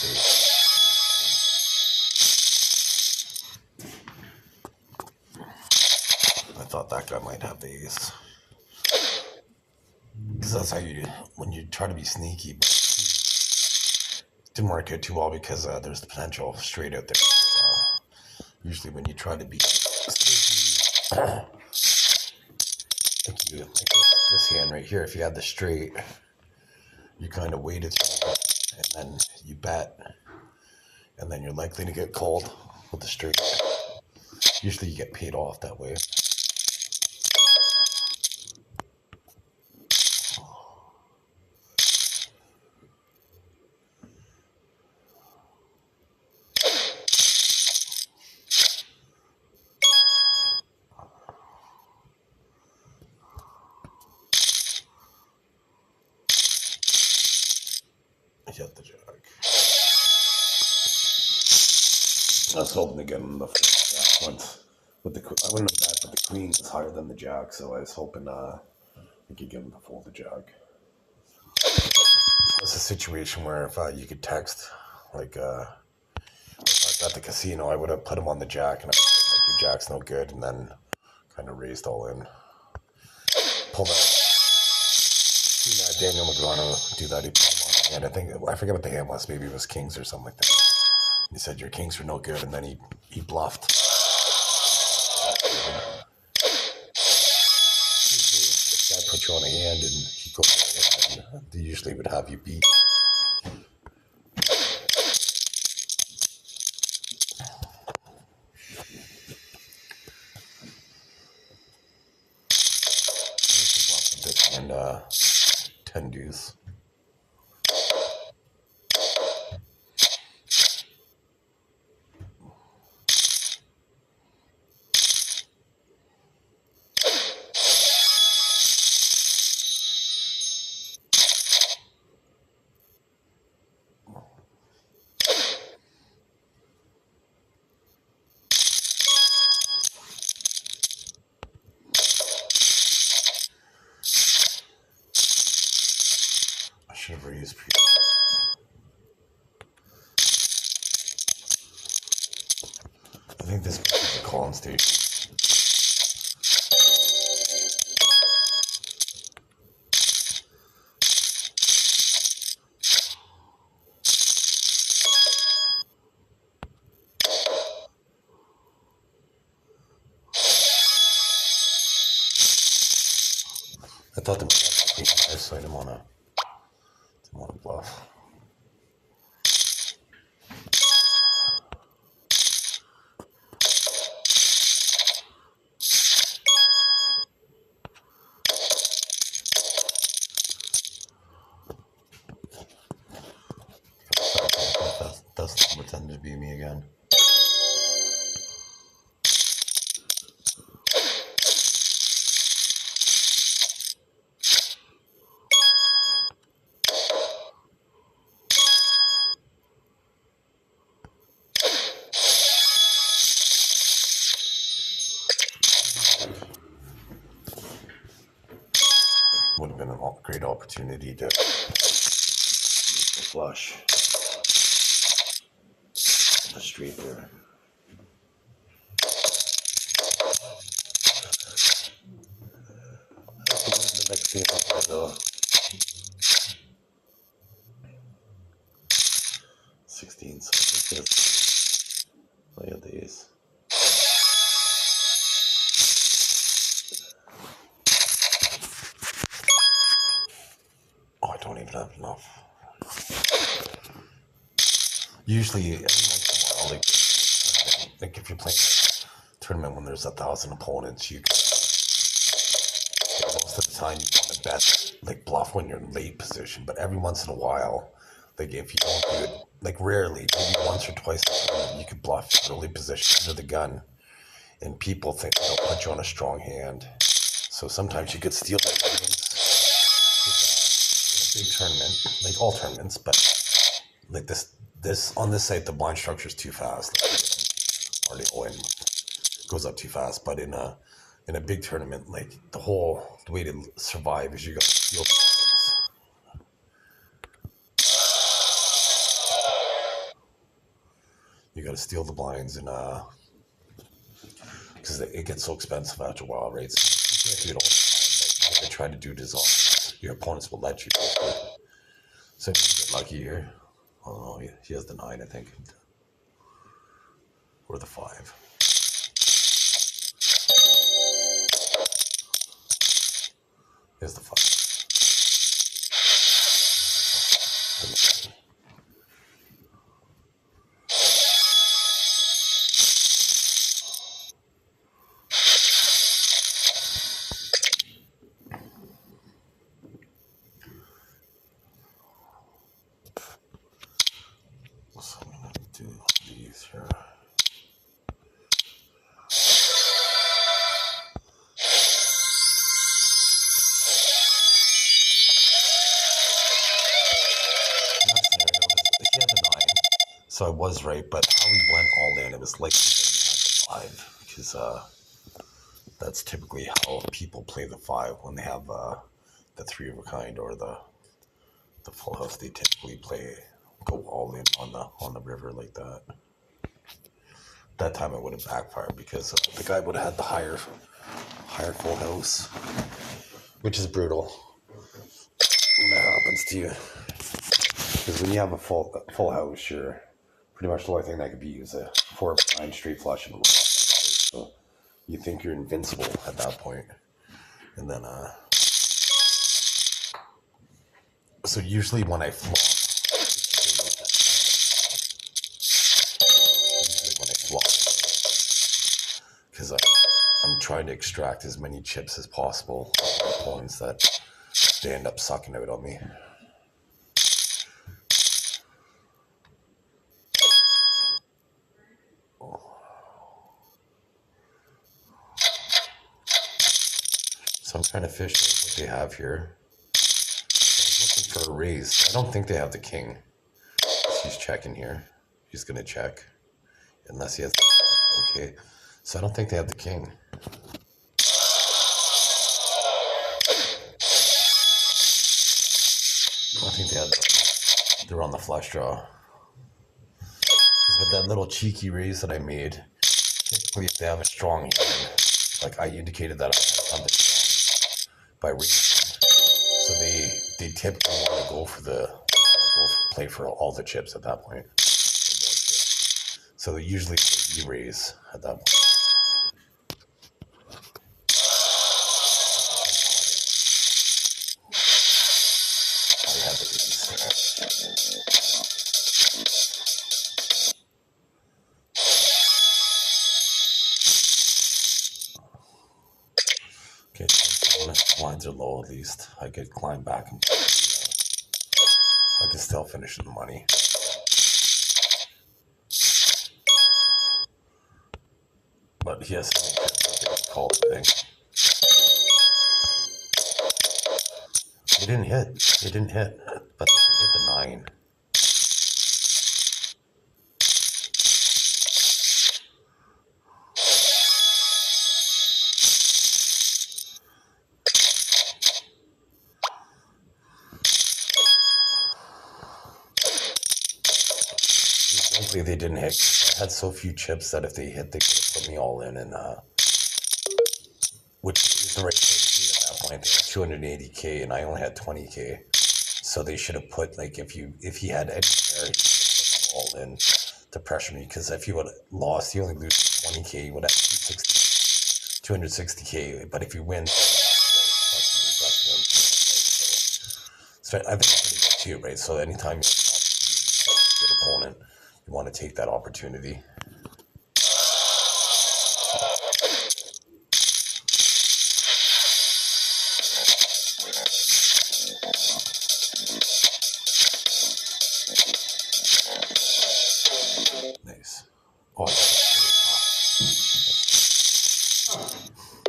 I thought that guy might have the ace. Because that's how you, when you try to be sneaky, but it didn't work out too well because there's the potential straight out there. So, usually when you try to be sneaky, like this hand right here, if you had the straight, you kind of waited and then you bet, and then you're likely to get called with the straight. Usually you get paid off that way. Hit the jack. I was hoping to get him the first jack once. With the, I wouldn't have bet, but the queen is higher than the jack, so I was hoping I could get him before the jack. It's a situation where if you could text, like, if I was at the casino, I would have put him on the jack, and I would have said, like, your jack's no good, and then kind of raised all in. Pull that. Daniel McGrano do that. He put him on the hand. I forget what the hand was. Maybe it was kings or something like that. He said your kings are no good, and then he bluffed. If I put you on a hand and he goes on, they usually would have you beat. And 10 deuce. I should have raised pre. I think this is a calling station. I thought the was so I didn't want to bluff. That's pretending to be me again. Would have been a great opportunity to make the flush. The street there. The next thing up though. 16, so I think that's play of these. Oh, I don't even have enough. Usually, every once in a while, like if you're playing a tournament when there's 1,000 opponents, you can, most of the time you want to bet, like bluff when you're in late position, but every once in a while, like if you don't do it, like rarely, maybe once or twice a tournament, you could bluff early position under the gun, and people think they'll put you on a strong hand. So sometimes you could steal that games. In a big tournament, like all tournaments, but like this on this site, the blind structure is too fast. Like, already all in, goes up too fast. But in a big tournament, like the way to survive is you got to steal the blinds. You got to steal the blinds and because it gets so expensive after a while, right? So you can't do it all the time, but you try to do it as often. Your opponents will let you do it. So if you get lucky here, oh, he has the 9, I think, or the 5. Here's the 5. So I'm gonna do these here. He had the 9, so I was right. But how he went all in, it was like he had the 5, because that's typically how people play the 5 when they have the 3 of a kind or the full house. They typically go all in on the river like that. That time it would have backfired because the guy would have had the higher full house, which is brutal when that happens to you. Because when you have a full house, you're pretty much the only thing that could be is a 4 of a kind straight flush and a rock. So you think you're invincible at that point. And then so usually when I flop, because I'm trying to extract as many chips as possible from opponents that they end up sucking out on me. So I'm trying to fish out what they have here. So I'm looking for a raise. I don't think they have the king. He's checking here. He's going to check. Unless he has the jack. Okay. So I don't think they have the king. I think they're on the flush draw. Because with that little cheeky raise that I made, typically if they have a strong hand, like I indicated that I had something strong by raising, so they typically want to go for play for all the chips at that point. So they usually raise at that point. Okay, so lines are low at least. I could climb back and I can still finish the money. But he has to call it, I think. They didn't hit, but they did hit the 9. Hopefully they didn't hit. I had so few chips that if they hit, they could have put me all in, and which is the right thing to do at that point. They had 280K, and I only had 20K, so they should have put, like, if he had any there, he should have put all in to pressure me. Because if you would have lost, you only lose 20K. You would have 260K, but if you win, so I think it's pretty good too, right? So anytime you have a good opponent, you want to take that opportunity. Nice. Oh,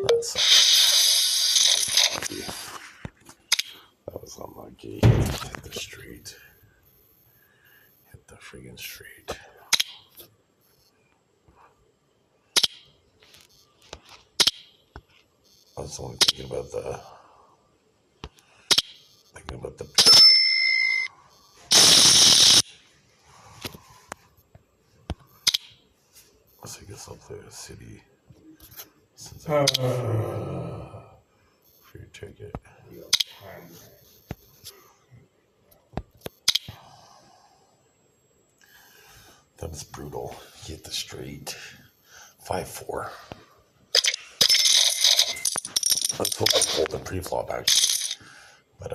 that's unlucky. That was unlucky. Hit the street. Hit the friggin' street. I was only thinking about the guess I'll play a city. Since free ticket. That was brutal. He hit the straight. 5-4. I was hoping to hold the pre-flop actually. But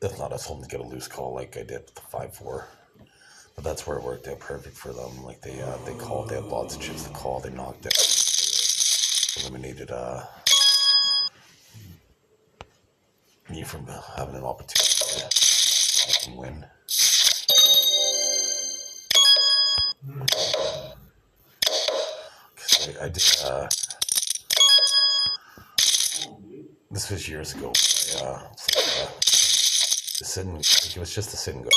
if not, I was hoping to get a loose call like I did with the 5-4. But that's where it worked out perfect for them. Like they called, they had lots of chips to call, they knocked out, eliminated me from having an opportunity to win. Cause I did this was years ago. It was just a sit and go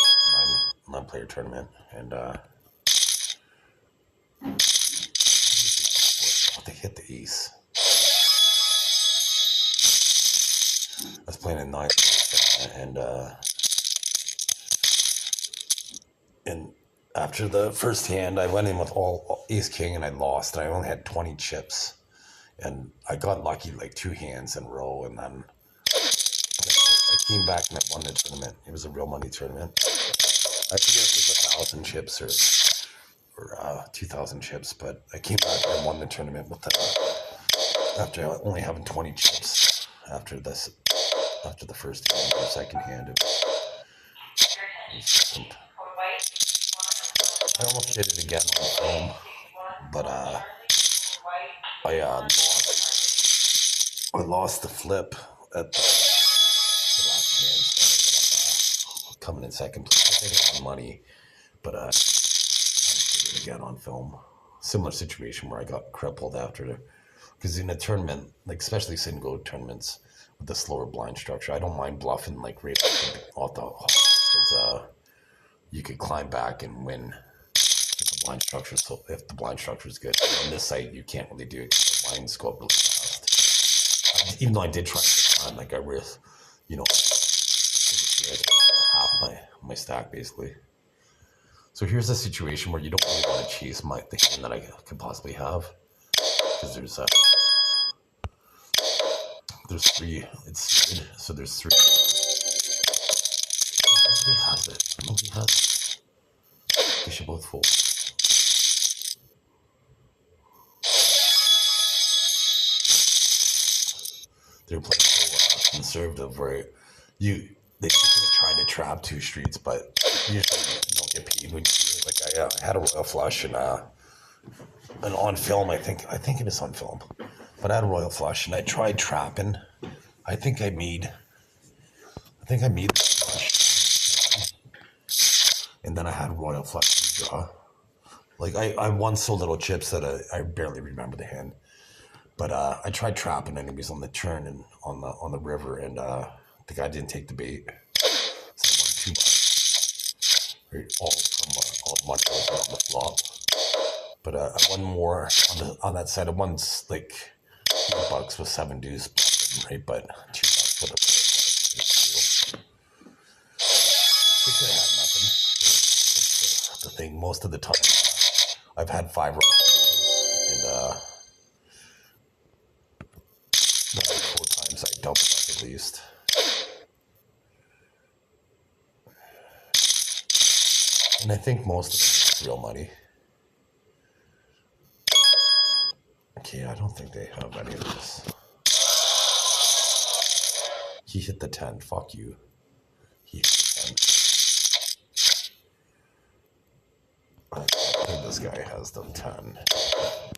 9-player tournament, and they hit the ace. I was playing a 9, and after the first hand, I went in with all ace king, and I lost. And I only had 20 chips, and I got lucky like 2 hands in a row, and then I came back and I won the tournament. It was a real money tournament. I forget if it was 1,000 chips or 2,000 chips, but I came back and I won the tournament with after only having 20 chips after the first hand or second hand. It was I almost did it again on film, but I lost the flip at the last hand, so coming in second place. I think I won money, but I did it again on film. Similar situation where I got crippled after, because in a tournament, like especially sit and go tournaments with the slower blind structure, I don't mind bluffing like right off the hop because you could climb back and win. The blind structure, so if the blind structure is good, on this site you can't really do it because the blinds go up really fast. Even though I did try to climb, like I risked, half my stack basically. So here's a situation where you don't really want to chase the hand that I could possibly have, because there's 3. It's suited, so there's 3. Nobody has it. Nobody has it. They should both fold. They're playing so conservative where they try to trap 2 streets, but usually you don't get paid when you do it. Like I had a royal flush and on film, I think it is on film, but I had a royal flush and I tried trapping. I think I made the flush, and then I had royal flush to draw. Like I won so little chips that I barely remember the hand. But I tried trapping enemies on the turn and on the river, and the guy didn't take the bait. So I won $2. Right, all the money was on the flop. But I won more on that side. I won like $2 with 7 deuce, right? But $2 with a they could have had nothing. That's the thing. Most of the time, I've had 5 royal flushes, and 4 times I doubled up at least. And I think most of it is real money. Okay, I don't think they have any of this. He hit the 10. Fuck you. He hit the 10. I think this guy has the 10.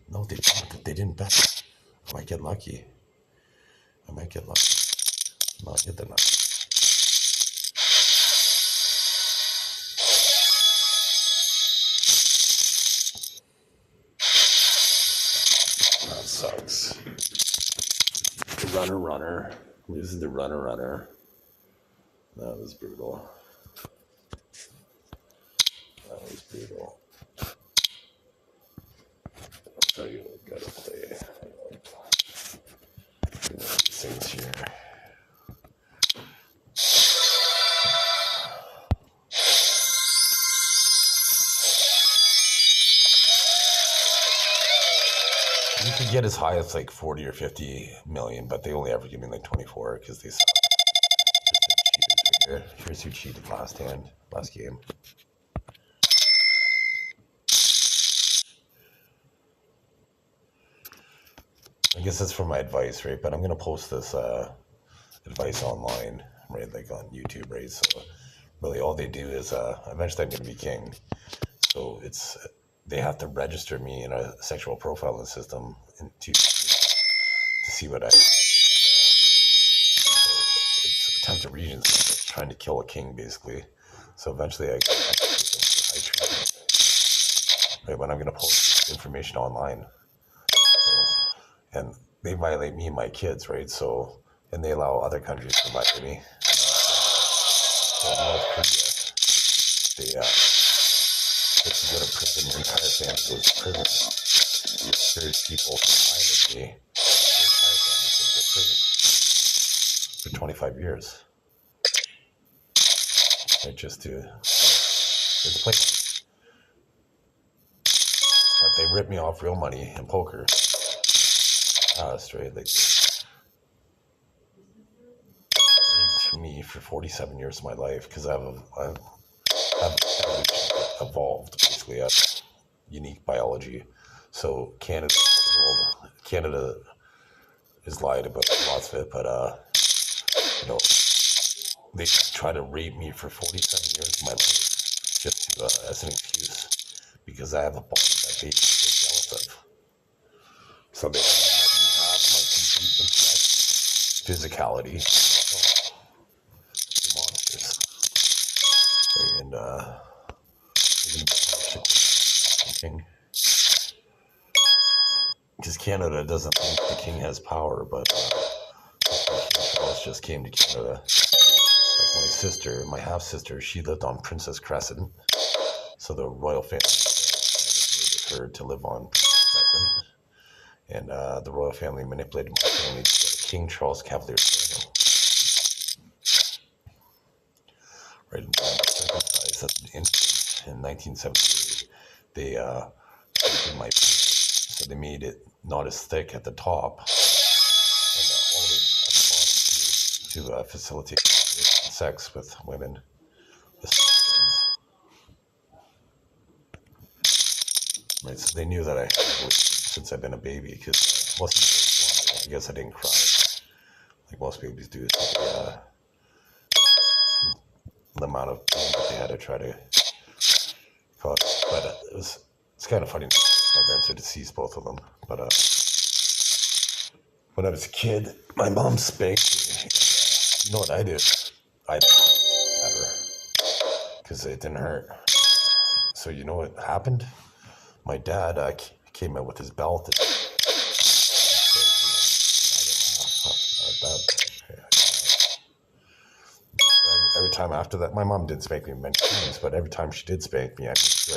No, they don't. They didn't bet. I might get lucky. No, I hit the 9. That sucks. Runner. Loses the runner. That was brutal. I'll tell you what I gotta play. These things here. could get as high as like 40 or 50 million, but they only ever give me like 24 because they suck. Here's who cheated last game. I guess that's for my advice, right? But I'm gonna post this advice online, right? Like on YouTube, right? So really, all they do is eventually I'm gonna be king. So they have to register me in a sexual profiling system to see what I have. So it's attempted regency, trying to kill a king, basically. So eventually I get high treatment. Right, when I'm gonna post this information online. And they violate me and my kids, right? So, and they allow other countries to violate me. So in North Korea, they go to prison. The entire family goes to prison. There's people who violate me. The entire family can go to prison for 25 years. Right, just to it's plain. But they rip me off real money in poker. Straight, like to me for 47 years of my life because I've evolved basically. I have unique biology. So Canada is lied about lots of it, but they try to rape me for 47 years of my life just to, as an excuse because I have a body that they're jealous of. So they don't let me have my complete intellect, physicality, monsters, right? And king, because Canada doesn't think the king has power, but Charles just came to Canada. Like my half sister, she lived on Princess Crescent, so the royal family manipulated her to live on Princess Crescent. And the royal family manipulated my family to get a King Charles Cavalier title. Right, in 1978, they taken my penis, so they made it not as thick at the top and only at the bottom to facilitate sex with women. Right, so they knew that I had since I've been a baby because I guess I didn't cry like most babies do. So the amount of pain that they had to try to cause, but it's kind of funny. My parents are deceased, both of them. But when I was a kid, my mom spanked me. And, you know what I did? I at her because it didn't hurt. So you know what happened? My dad came out with his belt. And every time after that, my mom didn't spank me many times, but every time she did spank me, I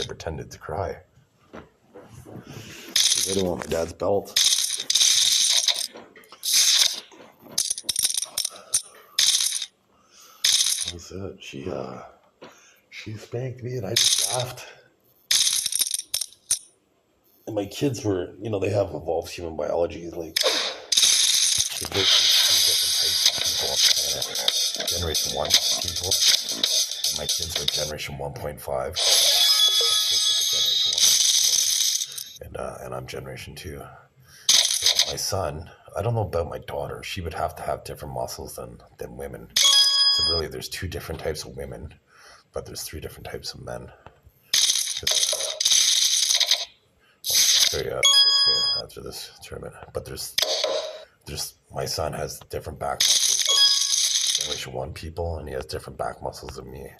pretended to cry. Because I didn't want my dad's belt. That was it. She spanked me and I just laughed. And my kids were, they have evolved human biology. Like, there's two different types of people on the planet. Generation 1 people. And my kids are Generation 1.5. And I'm Generation 2. So my son, I don't know about my daughter. She would have to have different muscles than women. So really, there's 2 different types of women, but there's 3 different types of men. After this tournament, but there's my son has different back muscles than Generation 1 people, and he has different back muscles than me.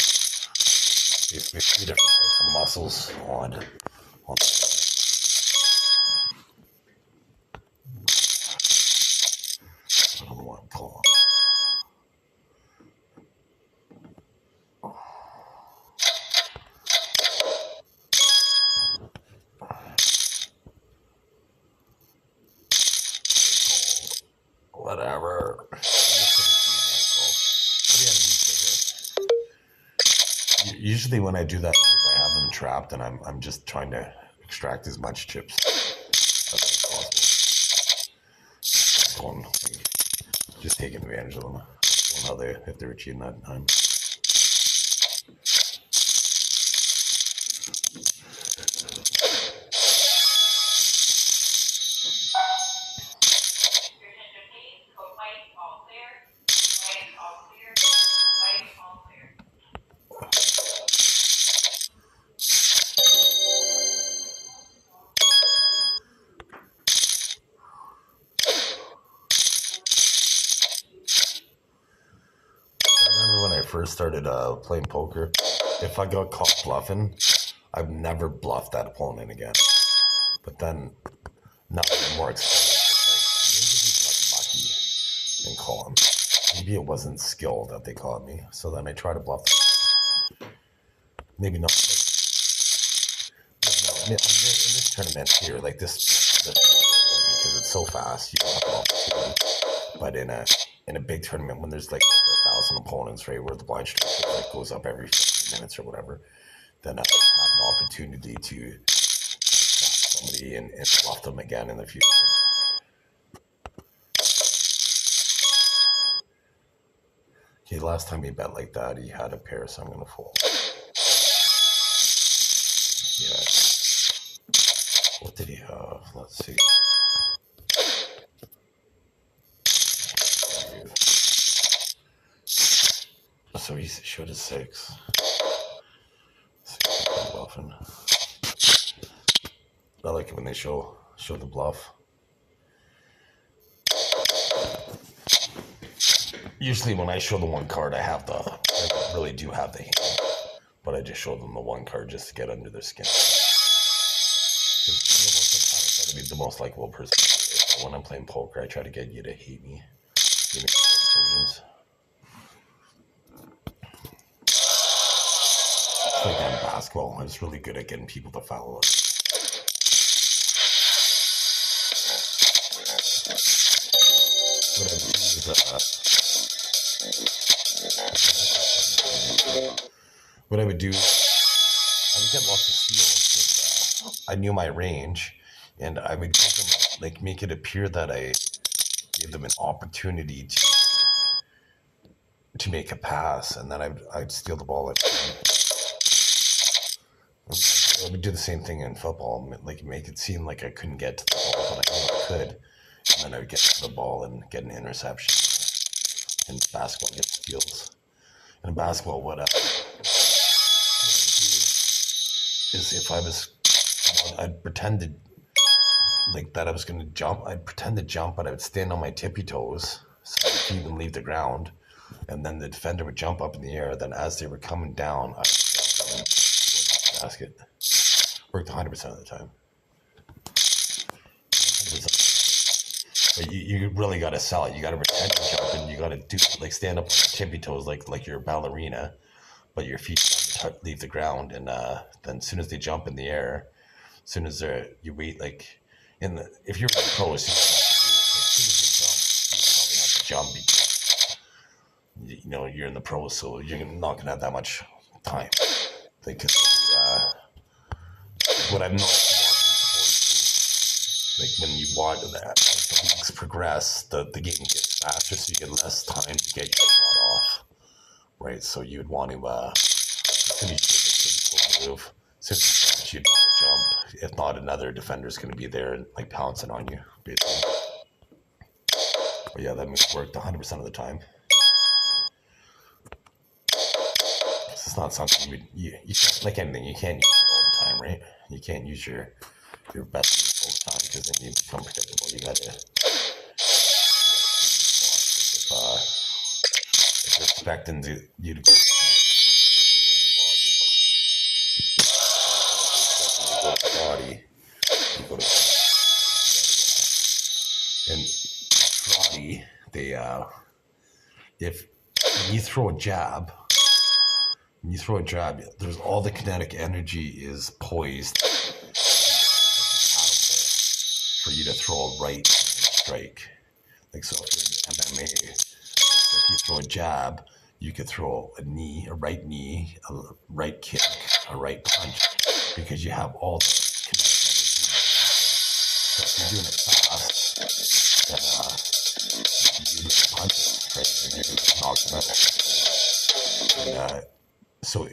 Basically, 3 different types of muscles on. I don't know what I'm pulling. Whatever. Usually when I do that move, I have them trapped and I'm just trying to extract as much chips as possible. going, like, just taking advantage of them. How they, if they were cheating that time. When I first started playing poker, if I got caught bluffing, I've never bluffed that opponent again. But then, now I'm more experienced, like, maybe he got lucky and call him. Maybe it wasn't skill that they caught me. So then I try to bluff them. Maybe not. Like, no, in this tournament here, like this because it's so fast, you don't have an opportunity. But in a big tournament when there's like over 1,000 opponents, right, where the blind structure like goes up every 15 minutes or whatever, then I have an opportunity to stop somebody and bluff them again in the future. Okay, last time he bet like that, he had a pair, so I'm gonna fold. Yeah. What did he have? Let's see. So he showed a 6. Bluffing. I like it when they show the bluff. Usually when I show the one card, I really do have the hand, but I just show them the one card just to get under their skin. I try to be the most likable person. When I'm playing poker, I try to get you to hate me. You make decisions. It's like on basketball. I was really good at getting people to foul us. What I would do, I would get lots of steals because I knew my range, and I would give them, like, make it appear that I gave them an opportunity to make a pass, and then I'd steal the ball. I would do the same thing in football, like make it seem like I couldn't get to the ball, but I knew I could, and then I would get to the ball and get an interception. In basketball, get steals. And in basketball, what I would do is if I'd pretend to, like, that I was going to jump. I'd pretend to jump, but I would stand on my tippy toes so my feet wouldn't leave the ground. And then the defender would jump up in the air. Then as they were coming down, I would jump and go to the basket. Worked 100% of the time. 100%. But you really got to sell it. You got to pretend to jump, and you got to do, like, stand up on your tippy toes like you're a ballerina, but your feet don't leave the ground. And then as soon as they jump in the air, as soon as you wait, like, if you're a pro, as soon as they jump, you probably have to jump because, you know, you're in the pros, so you're not gonna have that much time. Like, what I've noticed watching sports, like, when you watch that, as the weeks progress, the game gets faster, so you get less time to get your shot off, right? So you'd want to, as soon as you move, as soon as you'd want to jump. If not, another defender's going to be there and, like, pouncing on you, basically. But yeah, that move worked 100% of the time. It's not something you can't, like anything, you can't use it all the time, right? You can't use your best all the time because then you become predictable. You got to if you're expecting you to go body, you go to and karate, they if you throw a jab, there's all the kinetic energy is poised for you to throw a right strike. Like, so if you're in MMA, if you throw a jab, you could throw a right knee, a right kick, a right punch, because you have all the kinetic energy. So if you're doing it fast, then right? And you can just knock them out. And, so, like,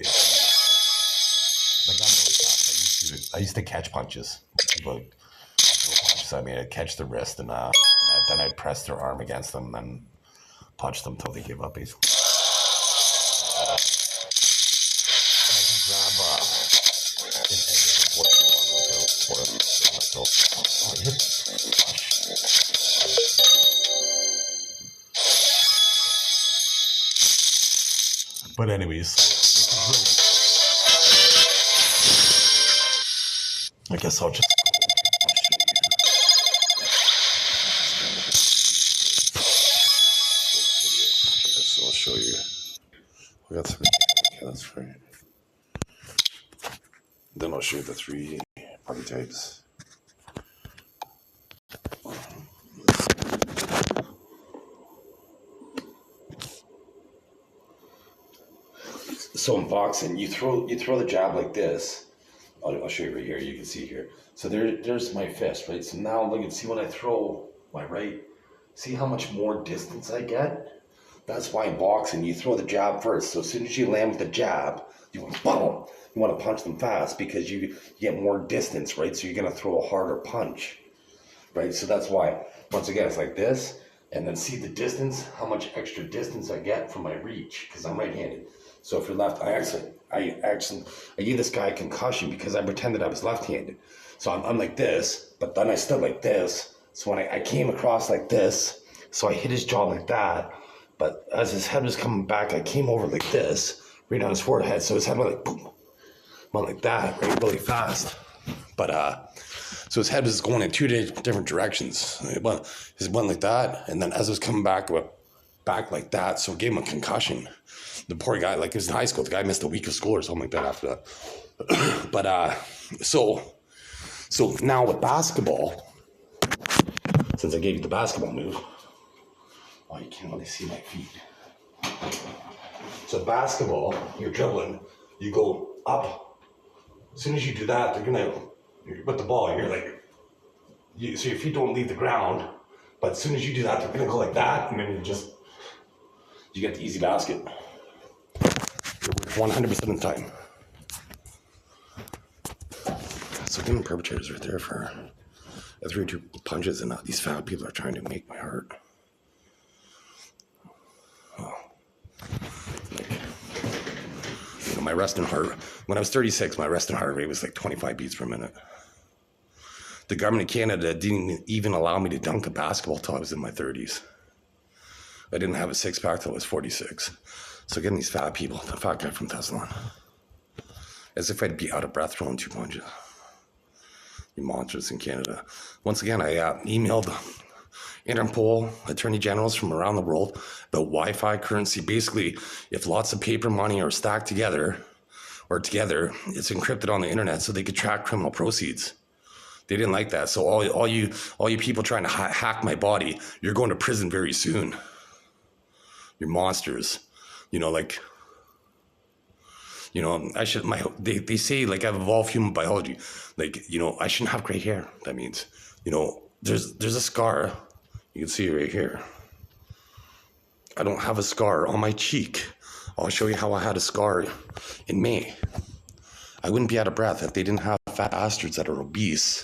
I'm really fast. I used to catch punches. People punches. I mean, I'd catch the wrist and then I'd press their arm against them and then punch them until they gave up, basically. And I can grab but anyways, I guess I'll just so I'll show you. We got 3. Okay, that's right. Then I'll show you the 3 body types. So in boxing, you throw the jab like this. I'll show you right here. You can see here. So there's my fist, right? So now look and see when I throw my right. See how much more distance I get? That's why in boxing you throw the jab first. So as soon as you land with the jab, you want boom. You want to punch them fast because you get more distance, right? So you're gonna throw a harder punch, right? So that's why. Once again, it's like this, and then see the distance, how much extra distance I get from my reach because I'm right-handed. So if you're left, I gave this guy a concussion because I pretended I was left-handed. So I'm like this, but then I stood like this. So when I came across like this, so I hit his jaw like that. But as his head was coming back, I came over like this, right on his forehead. So his head went like boom, went like that, right, really fast. But so his head was going in 2 different directions. It went like that, and then as it was coming back, it went back like that. So it gave him a concussion. The poor guy, like, it was in high school. The guy missed a week of school or something like that after that. But so now with basketball, since I gave you the basketball move, oh, you can't really see my feet. So basketball, you're dribbling, you go up. As soon as you do that, you're with the ball, you're like, so your feet don't leave the ground. But as soon as you do that, they're gonna go like that, and then you get the easy basket. 100% of the time. So getting perpetrators right there for 3 or 2 punches, and these fat people are trying to make my heart. Oh. Like, my resting heart, when I was 36, my resting heart rate was like 25 beats per minute. The government of Canada didn't even allow me to dunk a basketball till I was in my 30s. I didn't have a 6-pack till I was 46. So getting these fat people, the fat guy from Thessalon, as if I'd be out of breath throwing 2 punches. You monsters in Canada. Once again, I emailed Interpol attorney generals from around the world about Wi-Fi currency. Basically, if lots of paper money are stacked together, it's encrypted on the internet so they could track criminal proceeds. They didn't like that. So all you people trying to hack my body, you're going to prison very soon. You're monsters. They say, like, I've evolved human biology. Like, I shouldn't have gray hair. That means, there's a scar. You can see it right here. I don't have a scar on my cheek. I'll show you how I had a scar in May. I wouldn't be out of breath if they didn't have fat bastards that are obese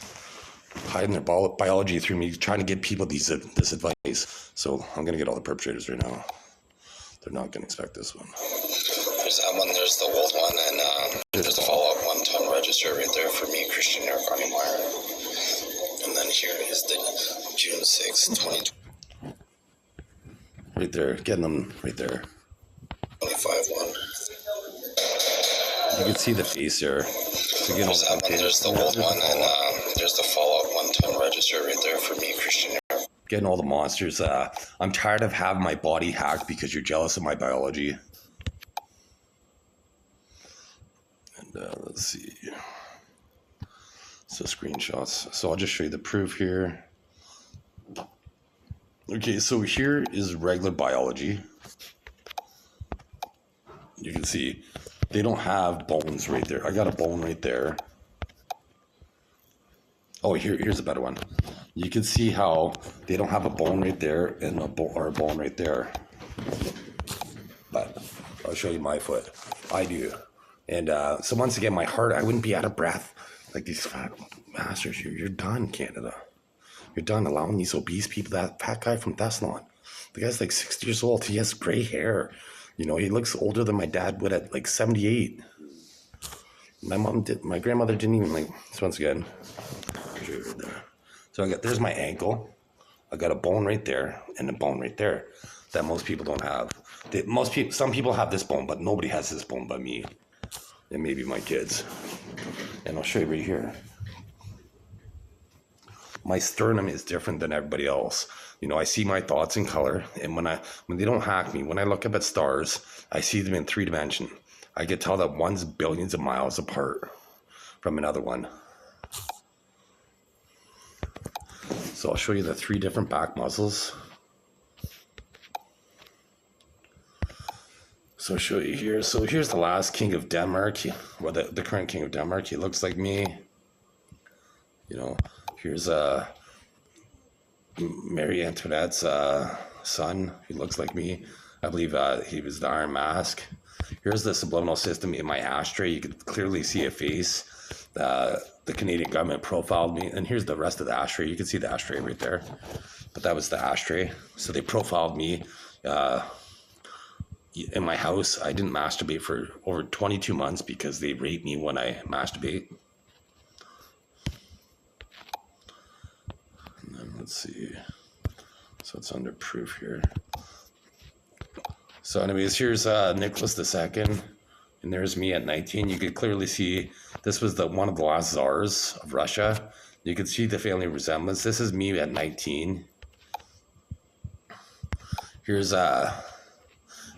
hiding their biology through me, trying to give people this advice. So I'm going to get all the perpetrators right now. They're not going to expect this one. There's that one, there's the old one, and there's the follow-up 1-ton register right there for me, Christian Aircraft Meyer. And then here is the June 6, 2020. Right there, getting them right there. 25 one. You can see the face there. So there's that one, there's the old one, and there's the follow-up 1-ton register right there for me, Christian Aircraft. Getting all the monsters. I'm tired of having my body hacked because you're jealous of my biology. And let's see. So screenshots. So I'll just show you the proof here. Okay, so here is regular biology. You can see they don't have bones right there. I got a bone right there. Oh, here's a better one. You can see how they don't have a bone right there and a bone right there. But I'll show you my foot. I do. And so once again, my heart, I wouldn't be out of breath like these fat bastards. You're done, Canada. You're done allowing these obese people. That fat guy from Thessalon, the guy's like 60 years old. He has gray hair. You know, he looks older than my dad would at like 78. My grandmother didn't even like, so once again, so there's my ankle. I got a bone right there and a bone right there that most people don't have. Some people have this bone, but nobody has this bone but me and maybe my kids. And I'll show you right here. My sternum is different than everybody else. You know, I see my thoughts in color, and when they don't hack me, when I look up at stars, I see them in 3 dimension. I can tell that one's billions of miles apart from another one. So I'll show you the 3 different back muscles. So I'll show you here. So here's the last king of Denmark. Well, the current king of Denmark. He looks like me. You know, here's Mary Antoinette's son. He looks like me. I believe he was the Iron Mask. Here's the subliminal system in my ashtray. You can clearly see a face. The Canadian government profiled me. And here's the rest of the ashtray. You can see the ashtray right there. But that was the ashtray. So they profiled me in my house. I didn't masturbate for over 22 months because they rape me when I masturbate. And then let's see. So it's under proof here. So anyways, here's Nicholas II, and there's me at 19. You could clearly see this was one of the last czars of Russia. You could see the family resemblance. This is me at 19. Here's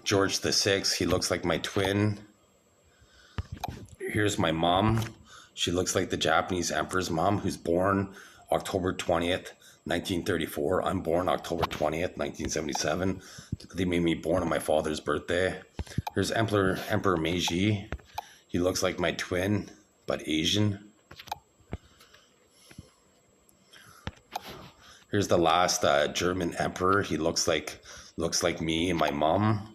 George VI. He looks like my twin. Here's my mom. She looks like the Japanese emperor's mom, who's born October 20th, 1934. I'm born October 20th, 1977. They made me born on my father's birthday. Here's Emperor Meiji. He looks like my twin, but Asian. Here's the last German emperor. He looks like me and my mom.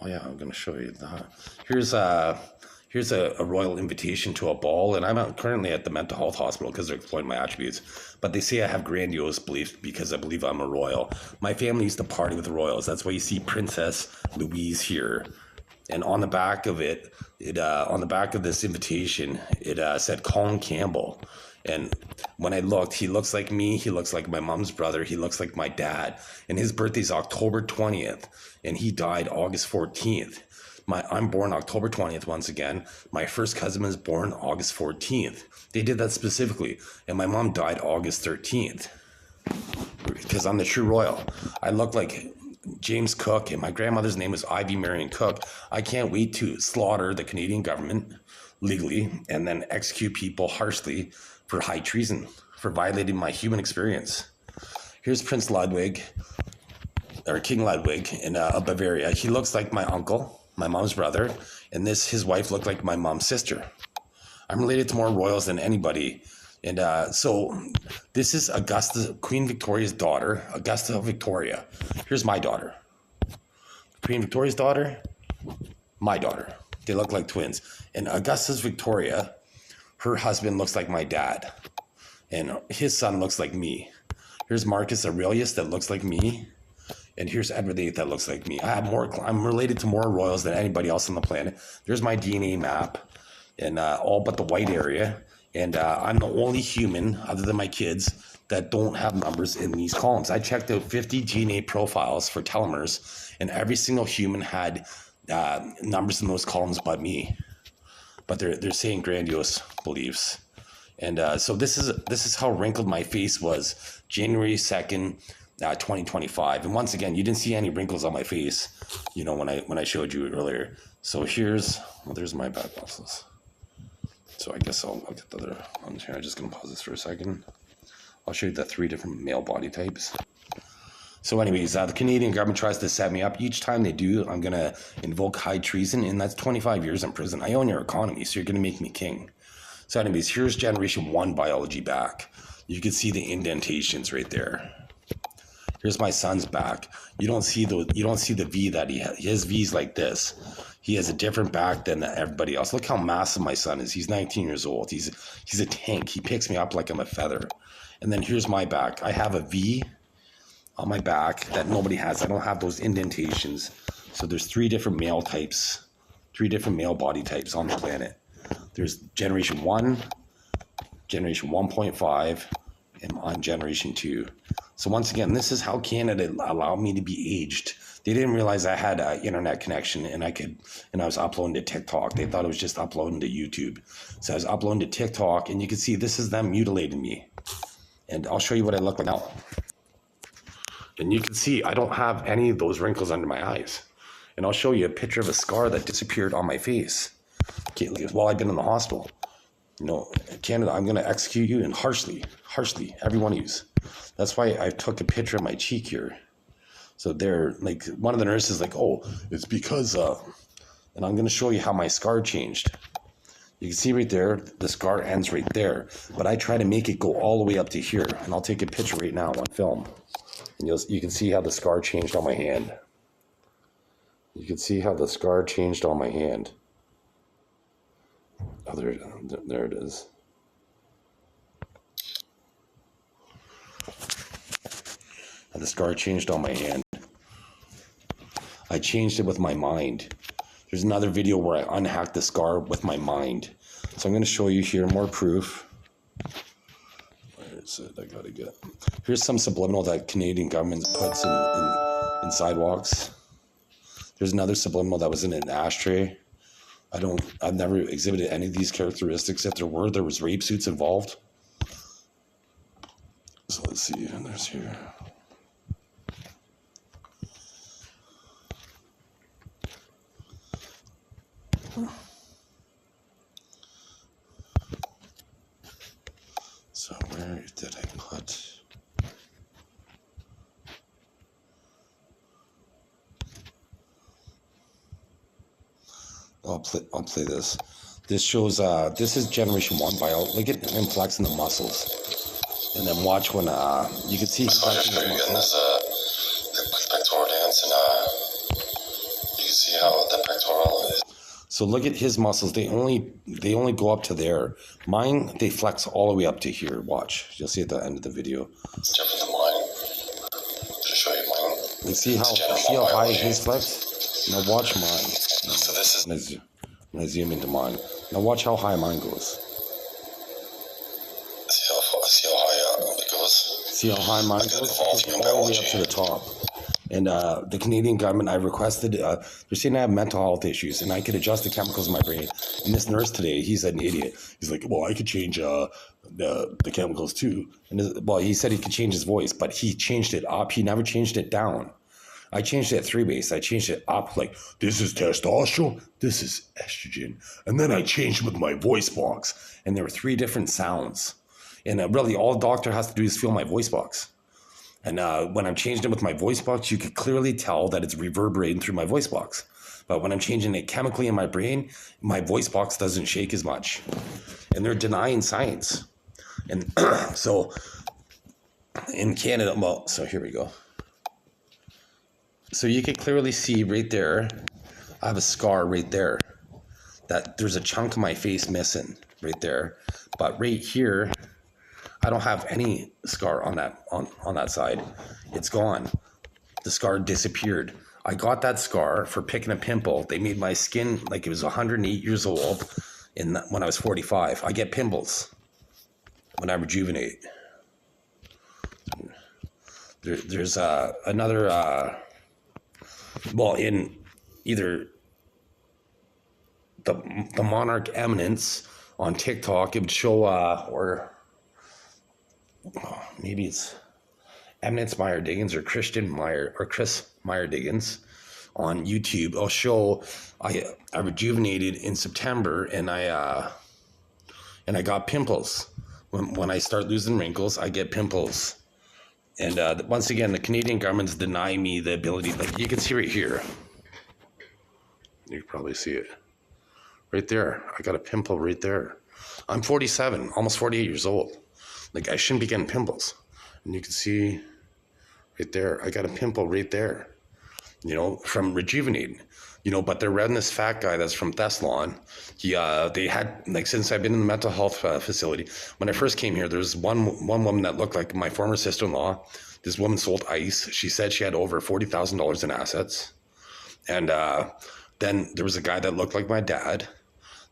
Oh yeah, I'm gonna show you that. Here's a royal invitation to a ball, and I'm currently at the mental health hospital because they're exploiting my attributes. But they say I have grandiose beliefs because I believe I'm a royal. My family used to party with the royals. That's why you see Princess Louise here. And on the back of on the back of this invitation, it said Colin Campbell. And when I looked, he looks like me. He looks like my mom's brother. He looks like my dad. And his birthday's October 20th, and he died August 14th. I'm born October 20th once again. My first cousin was born August 14th. They did that specifically. And my mom died August 13th. Because I'm the true royal. I look like James Cook, and my grandmother's name was Ivy Marion Cook. I can't wait to slaughter the Canadian government legally and then execute people harshly for high treason, for violating my human experience. Here's Prince Ludwig, or King Ludwig of Bavaria. He looks like my uncle, my mom's brother, and his wife looked like my mom's sister. I'm related to more royals than anybody. And so this is Queen Victoria's daughter, Augusta Victoria. Here's my daughter. Queen Victoria's daughter, my daughter. They look like twins. And Augusta's Victoria, her husband looks like my dad. And his son looks like me. Here's Marcus Aurelius that looks like me. And here's Edward VIII that looks like me. I'm related to more royals than anybody else on the planet. There's my DNA map, and all but the white area. And I'm the only human, other than my kids, that don't have numbers in these columns. I checked out 50 DNA profiles for telomeres, and every single human had numbers in those columns but me. But they're saying grandiose beliefs. And so this is how wrinkled my face was January 2nd, 2025. And once again, you didn't see any wrinkles on my face, you know, when I showed you earlier. So there's my back muscles. So I guess I'll get the other ones here. I'm just going to pause this for a second. I'll show you the 3 different male body types. So anyways, the Canadian government tries to set me up. Each time they do, I'm going to invoke high treason, and that's 25 years in prison. I own your economy, so you're going to make me king. So anyways, here's generation 1 biology back. You can see the indentations right there. Here's my son's back. You don't see the V that he has. His V's like this. He has a different back than everybody else. Look how massive my son is. He's 19 years old. He's a tank. He picks me up like I'm a feather. And then here's my back. I have a V on my back that nobody has. I don't have those indentations. So there's 3 different male types, 3 different male body types on the planet. There's generation 1, generation 1.5, and on generation 2. So once again, this is how Canada allowed me to be aged. They didn't realize I had an internet connection and I was uploading to TikTok. They thought it was just uploading to YouTube. So I was uploading to TikTok, and you can see this is them mutilating me. And I'll show you what I look like now. And you can see I don't have any of those wrinkles under my eyes. And I'll show you a picture of a scar that disappeared on my face while I've been in the hospital. You know, Canada, I'm going to execute you, and harshly, every one of you. That's why I took a picture of my cheek here. So they're like, one of the nurses like, oh, it's because, and I'm going to show you how my scar changed. You can see right there, the scar ends right there, but I try to make it go all the way up to here. And I'll take a picture right now on film. And you can see how the scar changed on my hand. You can see how the scar changed on my hand. Oh, there it is. And the scar changed on my hand. I changed it with my mind. There's another video where I unhacked the scar with my mind. So I'm going to show you here more proof. Where is it? I gotta get. Here's some subliminal that Canadian government puts in sidewalks. There's another subliminal that was in an ashtray. I've never exhibited any of these characteristics. If there was rape suits involved. So let's see, and there's here. So where did I put? I'll play this. This shows this is generation 1 bio. Look at him flexing the muscles, and then watch when you can see. So I'll just show you again this pectoral dance, and you can see how the pectoral is. So look at his muscles. They only go up to there. Mine, they flex all the way up to here. Watch. You'll see at the end of the video. It's different than mine. Just show you mine. You see how high his flex? Now watch mine. So this is. I'm gonna zoom into mine. Now watch how high mine goes. See how high it goes. See how high mine goes? All the way up to the top. And the Canadian government, I requested, they're saying I have mental health issues and I could adjust the chemicals in my brain. And this nurse today, he's an idiot. He's like, well, I could change the chemicals too. And he said he could change his voice, but he changed it up. He never changed it down. I changed it at 3 base. I changed it up like, this is testosterone, this is estrogen. And then I changed it with my voice box. And there were 3 different sounds. And really all the doctor has to do is feel my voice box. And when I'm changing it with my voice box, you could clearly tell that it's reverberating through my voice box. But when I'm changing it chemically in my brain, my voice box doesn't shake as much. And they're denying science. And so in Canada, well, so here we go. So you can clearly see right there, I have a scar right there. That there's a chunk of my face missing right there. But right here, I don't have any scar on that side. It's gone. The scar disappeared. I got that scar for picking a pimple. They made my skin like it was 108 years old when I was 45. I get pimples when I rejuvenate. There's another, well, in either the Monarch Eminence on TikTok, it would show, or maybe it's Eminence Meyer Diggins or Chris Meyer Diggins on YouTube. I'll show I rejuvenated in September and I got pimples. When I start losing wrinkles, I get pimples. And once again, the Canadian government's denying me the ability. Like you can see right here. You can probably see it. Right there. I got a pimple right there. I'm 47, almost 48 years old. Like, I shouldn't be getting pimples. And you can see right there, I got a pimple right there, from rejuvenating, but they're reading this fat guy that's from Thessalon. They had, like, since I've been in the mental health facility, when I first came here, there's one woman that looked like my former sister-in-law. This woman sold ice. She said she had over $40,000 in assets. And then there was a guy that looked like my dad.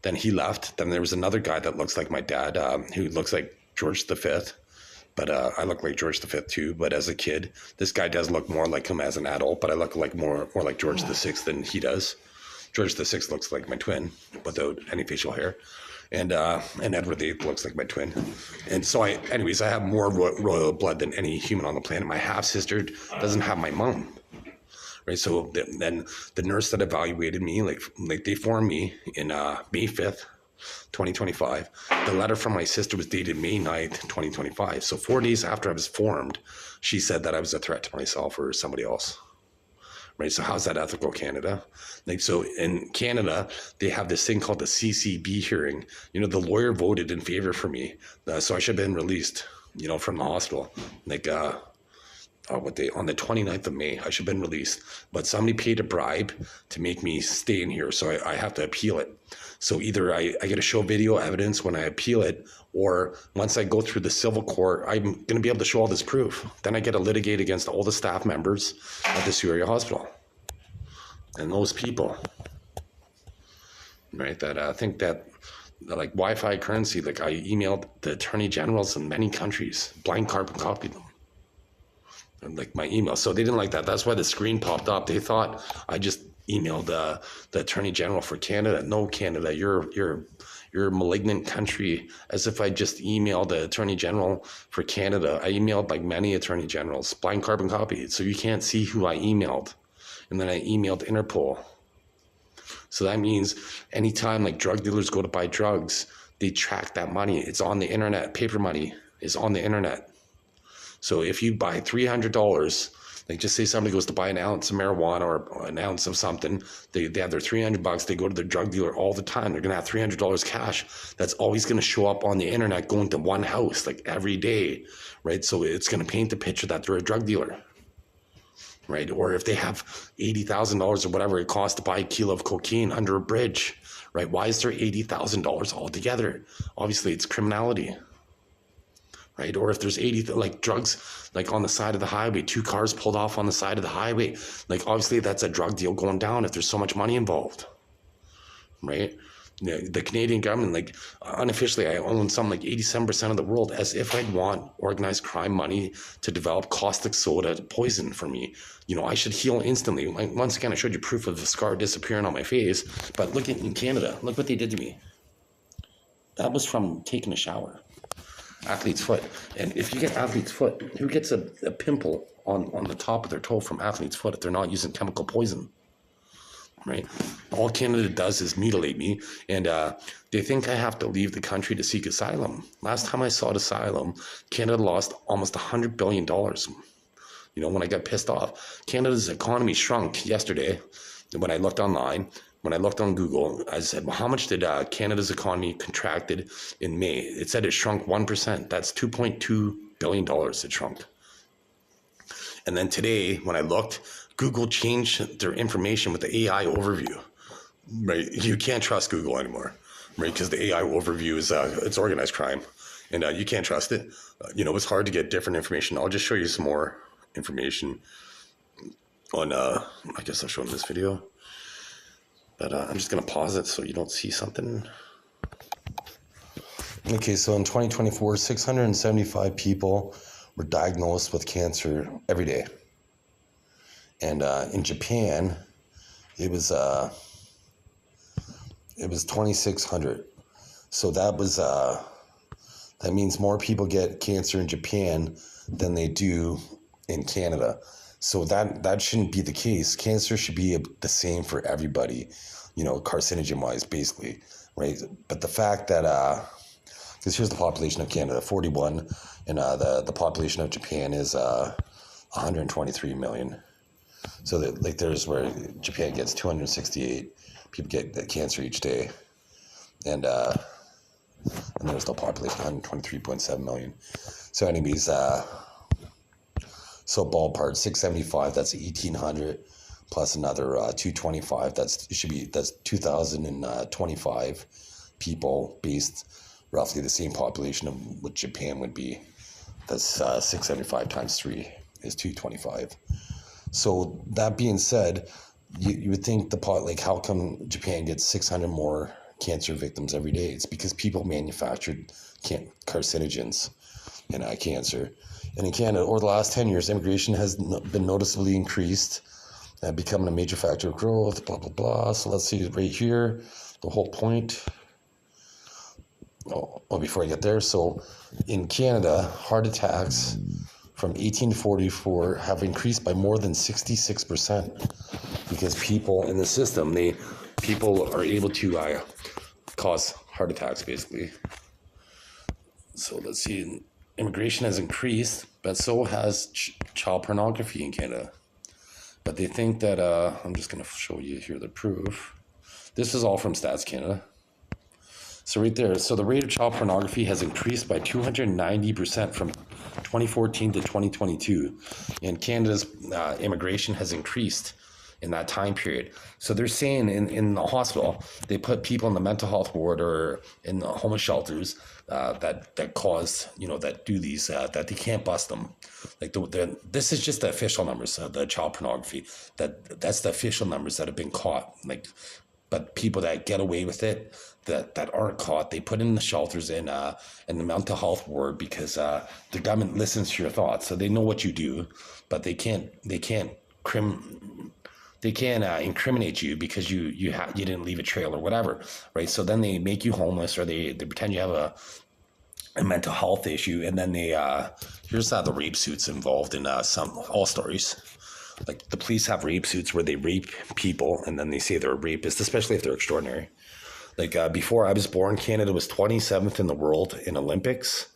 Then he left. Then there was another guy that looks like my dad, who looks like George V. But I look like George V too. But as a kid, this guy does look more like him as an adult. But I look like more like George VI than he does. George VI looks like my twin without any facial hair, and Edward VIII looks like my twin. And so I have more royal blood than any human on the planet. My half sister doesn't have my mom. Right, so then the nurse that evaluated me, like they formed me in May 5th, 2025. The letter from my sister was dated May 9th, 2025. So 4 days after I was formed, she said that I was a threat to myself or somebody else. Right, so how's that ethical, Canada? Like, so in Canada, they have this thing called the CCB hearing. The lawyer voted in favor for me, so I should have been released, from the hospital. Like, on the 29th of May, I should have been released, but somebody paid a bribe to make me stay in here, so I have to appeal it. So either I get to show video evidence when I appeal it, or once I go through the civil court, I'm going to be able to show all this proof. Then I get to litigate against all the staff members at the Sioux Area Hospital. And those people, right, that think that, like, Wi-Fi currency, like, I emailed the attorney generals in many countries, blind carbon copied them. Like, my email. So they didn't like that. That's why the screen popped up. They thought I just emailed the Attorney General for Canada. No, Canada, you're a malignant country. As if I just emailed the Attorney General for Canada. I emailed like many Attorney Generals, blind carbon copy. So you can't see who I emailed. And then I emailed Interpol. So that means anytime like drug dealers go to buy drugs, they track that money. It's on the internet. Paper money is on the internet. So if you buy $300, like, just say somebody goes to buy an ounce of marijuana or an ounce of something, they have their $300, they go to their drug dealer all the time, they're going to have $300 cash. That's always going to show up on the internet going to one house, like, every day, right? So it's going to paint the picture that they're a drug dealer, right? Or if they have $80,000 or whatever it costs to buy a kilo of cocaine under a bridge, right? Why is there $80,000 altogether? Obviously, it's criminality. Right? Or if there's 80, like, drugs, like, on the side of the highway, 2 cars pulled off on the side of the highway, like, obviously that's a drug deal going down if there's so much money involved, right? The Canadian government, like, unofficially, I own something like 87% of the world, as if I'd want organized crime money to develop caustic soda poison for me. I should heal instantly. Like, once again, I showed you proof of the scar disappearing on my face, but look in Canada, look what they did to me. That was from taking a shower. Athlete's foot. And if you get athlete's foot, who gets a pimple on the top of their toe from athlete's foot if they're not using chemical poison? Right? All Canada does is mutilate me, and they think I have to leave the country to seek asylum. Last time I sought asylum, Canada lost almost $100 billion. When I got pissed off. Canada's economy shrunk yesterday. When I looked online, when I looked on Google, I said, well, how much did Canada's economy contracted in May? It said it shrunk 1%. That's $2.2 billion it shrunk. And then today, when I looked, Google changed their information with the AI overview. Right? You can't trust Google anymore, right? Because the AI overview is it's organized crime, and you can't trust it. It's hard to get different information. I'll just show you some more information on. I guess I'll show in this video. But I'm just going to pause it so you don't see something. Okay, so in 2024, 675 people were diagnosed with cancer every day. And in Japan, it was 2,600. So that means more people get cancer in Japan than they do in Canada. So that shouldn't be the case. Cancer should be the same for everybody, carcinogen-wise, basically, right? But the fact that, because here's the population of Canada, 41, and the population of Japan is 123 million. So that, there's where Japan gets 268 people get cancer each day, and and there's the population 123.7 million. So anyways, so ballpark 675, that's 1,800 plus another 225. That's 2,025 people, based roughly the same population of what Japan would be. That's 675 times 3 is 225. So that being said, you would think how come Japan gets 600 more cancer victims every day? It's because people manufactured carcinogens and cancer. And in Canada, over the last 10 years, immigration has been noticeably increased, becoming a major factor of growth, blah, blah, blah. So let's see right here, the whole point. Before I get there, so in Canada, heart attacks from 1844 have increased by more than 66%, because people in the system, people are able to cause heart attacks, basically. So let's see, immigration has increased, but so has child pornography in Canada. But they think that, I'm just going to show you here the proof. This is all from Stats Canada. So right there, so the rate of child pornography has increased by 290% from 2014 to 2022. And Canada's immigration has increased in that time period. So they're saying in the hospital, they put people in the mental health ward or in the homeless shelters that cause, that do these, that they can't bust them. Like this is just the official numbers of the child pornography. That's the official numbers that have been caught. But people that get away with it, that aren't caught, they put in the shelters in the mental health ward, because the government listens to your thoughts, so they know what you do, but they can't incriminate you because you didn't leave a trail or whatever, right? So then they make you homeless, or they pretend you have a mental health issue, and then here's the rape suits involved in all stories. Like the police have rape suits where they rape people, and then they say they're a rapist, especially if they're extraordinary. Like before I was born, Canada was 27th in the world in Olympics,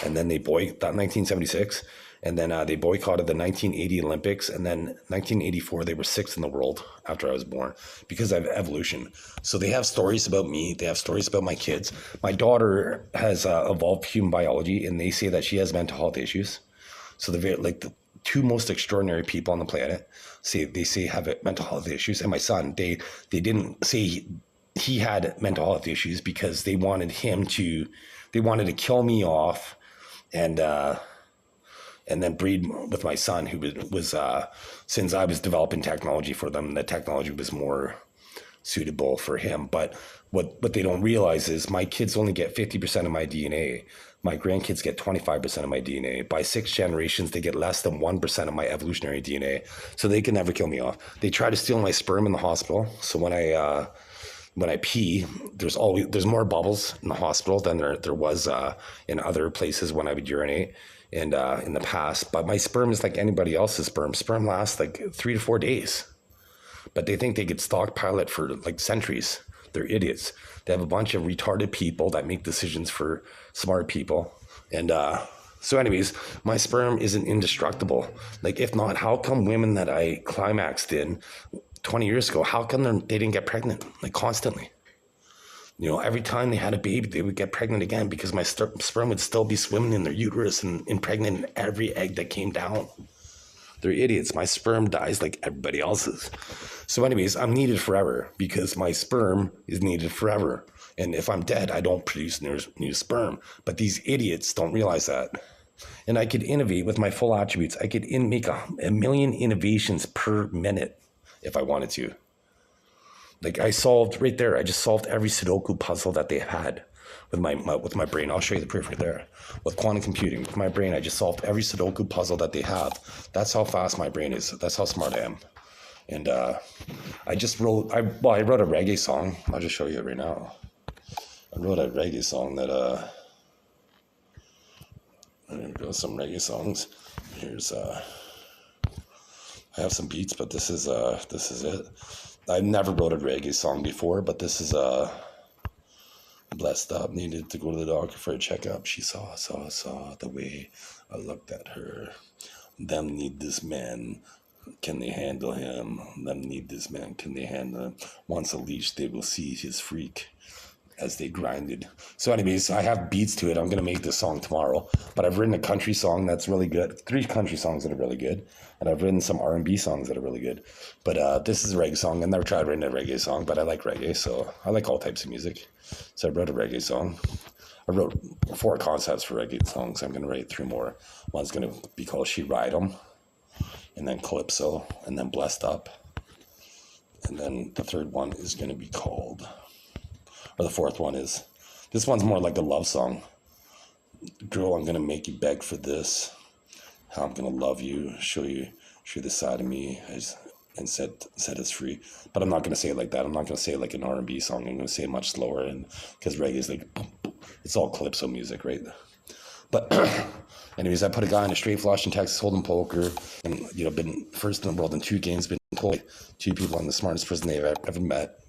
and then they boycotted 1976, and then they boycotted the 1980 Olympics, and then 1984 they were 6th in the world after I was born, because of evolution. So they have stories about me, they have stories about my kids. My daughter has evolved human biology, and they say that she has mental health issues. So the two most extraordinary people on the planet they say have mental health issues. And my son, they didn't say he had mental health issues, because they wanted to kill me off and then breed with my son, who was since I was developing technology for them, the technology was more suitable for him. But what they don't realize is my kids only get 50% of my DNA. My grandkids get 25% of my DNA. By 6 generations, they get less than 1% of my evolutionary DNA. So they can never kill me off. They try to steal my sperm in the hospital. So when I pee, there's more bubbles in the hospital than there was in other places when I would urinate and in the past. But my sperm is like anybody else's sperm. Sperm lasts like 3 to 4 days. But they think they could stockpile it for like centuries. They're idiots. They have a bunch of retarded people that make decisions for smart people. And so anyways, my sperm isn't indestructible. Like, if not, how come women that I climaxed in 20 years ago, how come they didn't get pregnant, like, constantly? Every time they had a baby, they would get pregnant again, because my sperm would still be swimming in their uterus and impregnating every egg that came down. They're idiots. My sperm dies like everybody else's. So anyways, I'm needed forever, because my sperm is needed forever. And if I'm dead, I don't produce new sperm. But these idiots don't realize that. And I could innovate with my full attributes. I could make a million innovations per minute if I wanted to. Like, I solved right there. I just solved every Sudoku puzzle that they had with my brain. I'll show you the proof right there. With quantum computing, with my brain, I just solved every Sudoku puzzle that they have. That's how fast my brain is. That's how smart I am. And I wrote a reggae song. I'll just show you it right now. I wrote a reggae song that I'm gonna go some reggae songs. Here's I have some beats, but this is it. I never wrote a reggae song before, but this is blessed up. Needed to go to the doctor for a checkup. She saw the way I looked at her. Them need this man. Can they handle him? Them need this man. Can they handle him? Once a leash, they will see his freak. as they grinded. So anyways, I have beats to it. I'm going to make this song tomorrow, but I've written a country song that's really good. 3 country songs that are really good. And I've written some R&B songs that are really good. But this is a reggae song. I've never tried writing a reggae song, but I like reggae. So I like all types of music. So I wrote a reggae song. I wrote 4 concepts for reggae songs. I'm going to write 3 more. One's going to be called She Ride 'Em, and then Calypso, and then Blessed Up. And then the 3rd one is going to be called, or the 4th one is, this one's more like a love song. Girl, I'm going to make you beg for this. How I'm going to love you, show the side of me and set us free. But I'm not going to say it like that. I'm not going to say it like an R&B song. I'm going to say it much slower, and because reggae is like, it's all calypso music, right? But anyways, I put a guy in a straight flush in Texas Hold'em poker, and been first in the world in 2 games, been told 2 people I'm the smartest person they've ever met.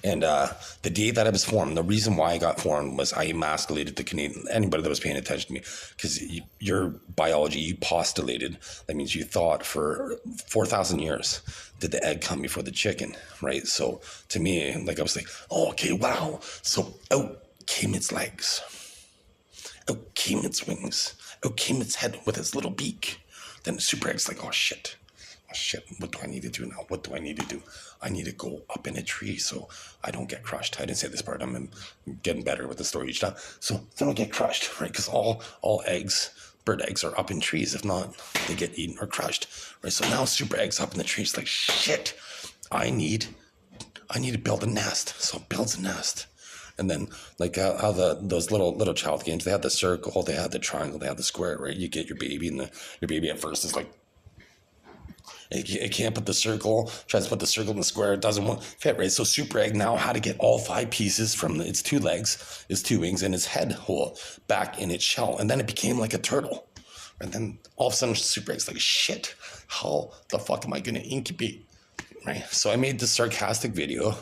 And the day that I was formed, the reason why I got formed was I emasculated the Canadian, anybody that was paying attention to me, because your biology, you postulated, that means you thought for 4,000 years, did the egg come before the chicken, right? So to me, like I was like, oh, okay, wow. So out came its legs. Out came its wings. Out came its head with its little beak. Then the super egg's like, oh shit, what do I need to do now? What do I need to do? I need to go up in a tree so I don't get crushed. I didn't say this part. I'm getting better with the story each time. So I don't get crushed, right? Because all eggs, bird eggs, are up in trees. If not, they get eaten or crushed, right? So now super egg's up in the tree. It's like, shit, I need to build a nest. So it builds a nest. And then, like how those little child games, they had the circle, they had the triangle, they had the square, right? You get your baby, and your baby at first is like, it can't put the circle, tries to put the circle in the square, it doesn't want fit, right? So super egg now had to get all 5 pieces from its 2 legs, its 2 wings, and its head hole back in its shell. And then it became like a turtle. And then all of a sudden super egg's like, shit, how the fuck am I going to incubate? Right? So I made this sarcastic video,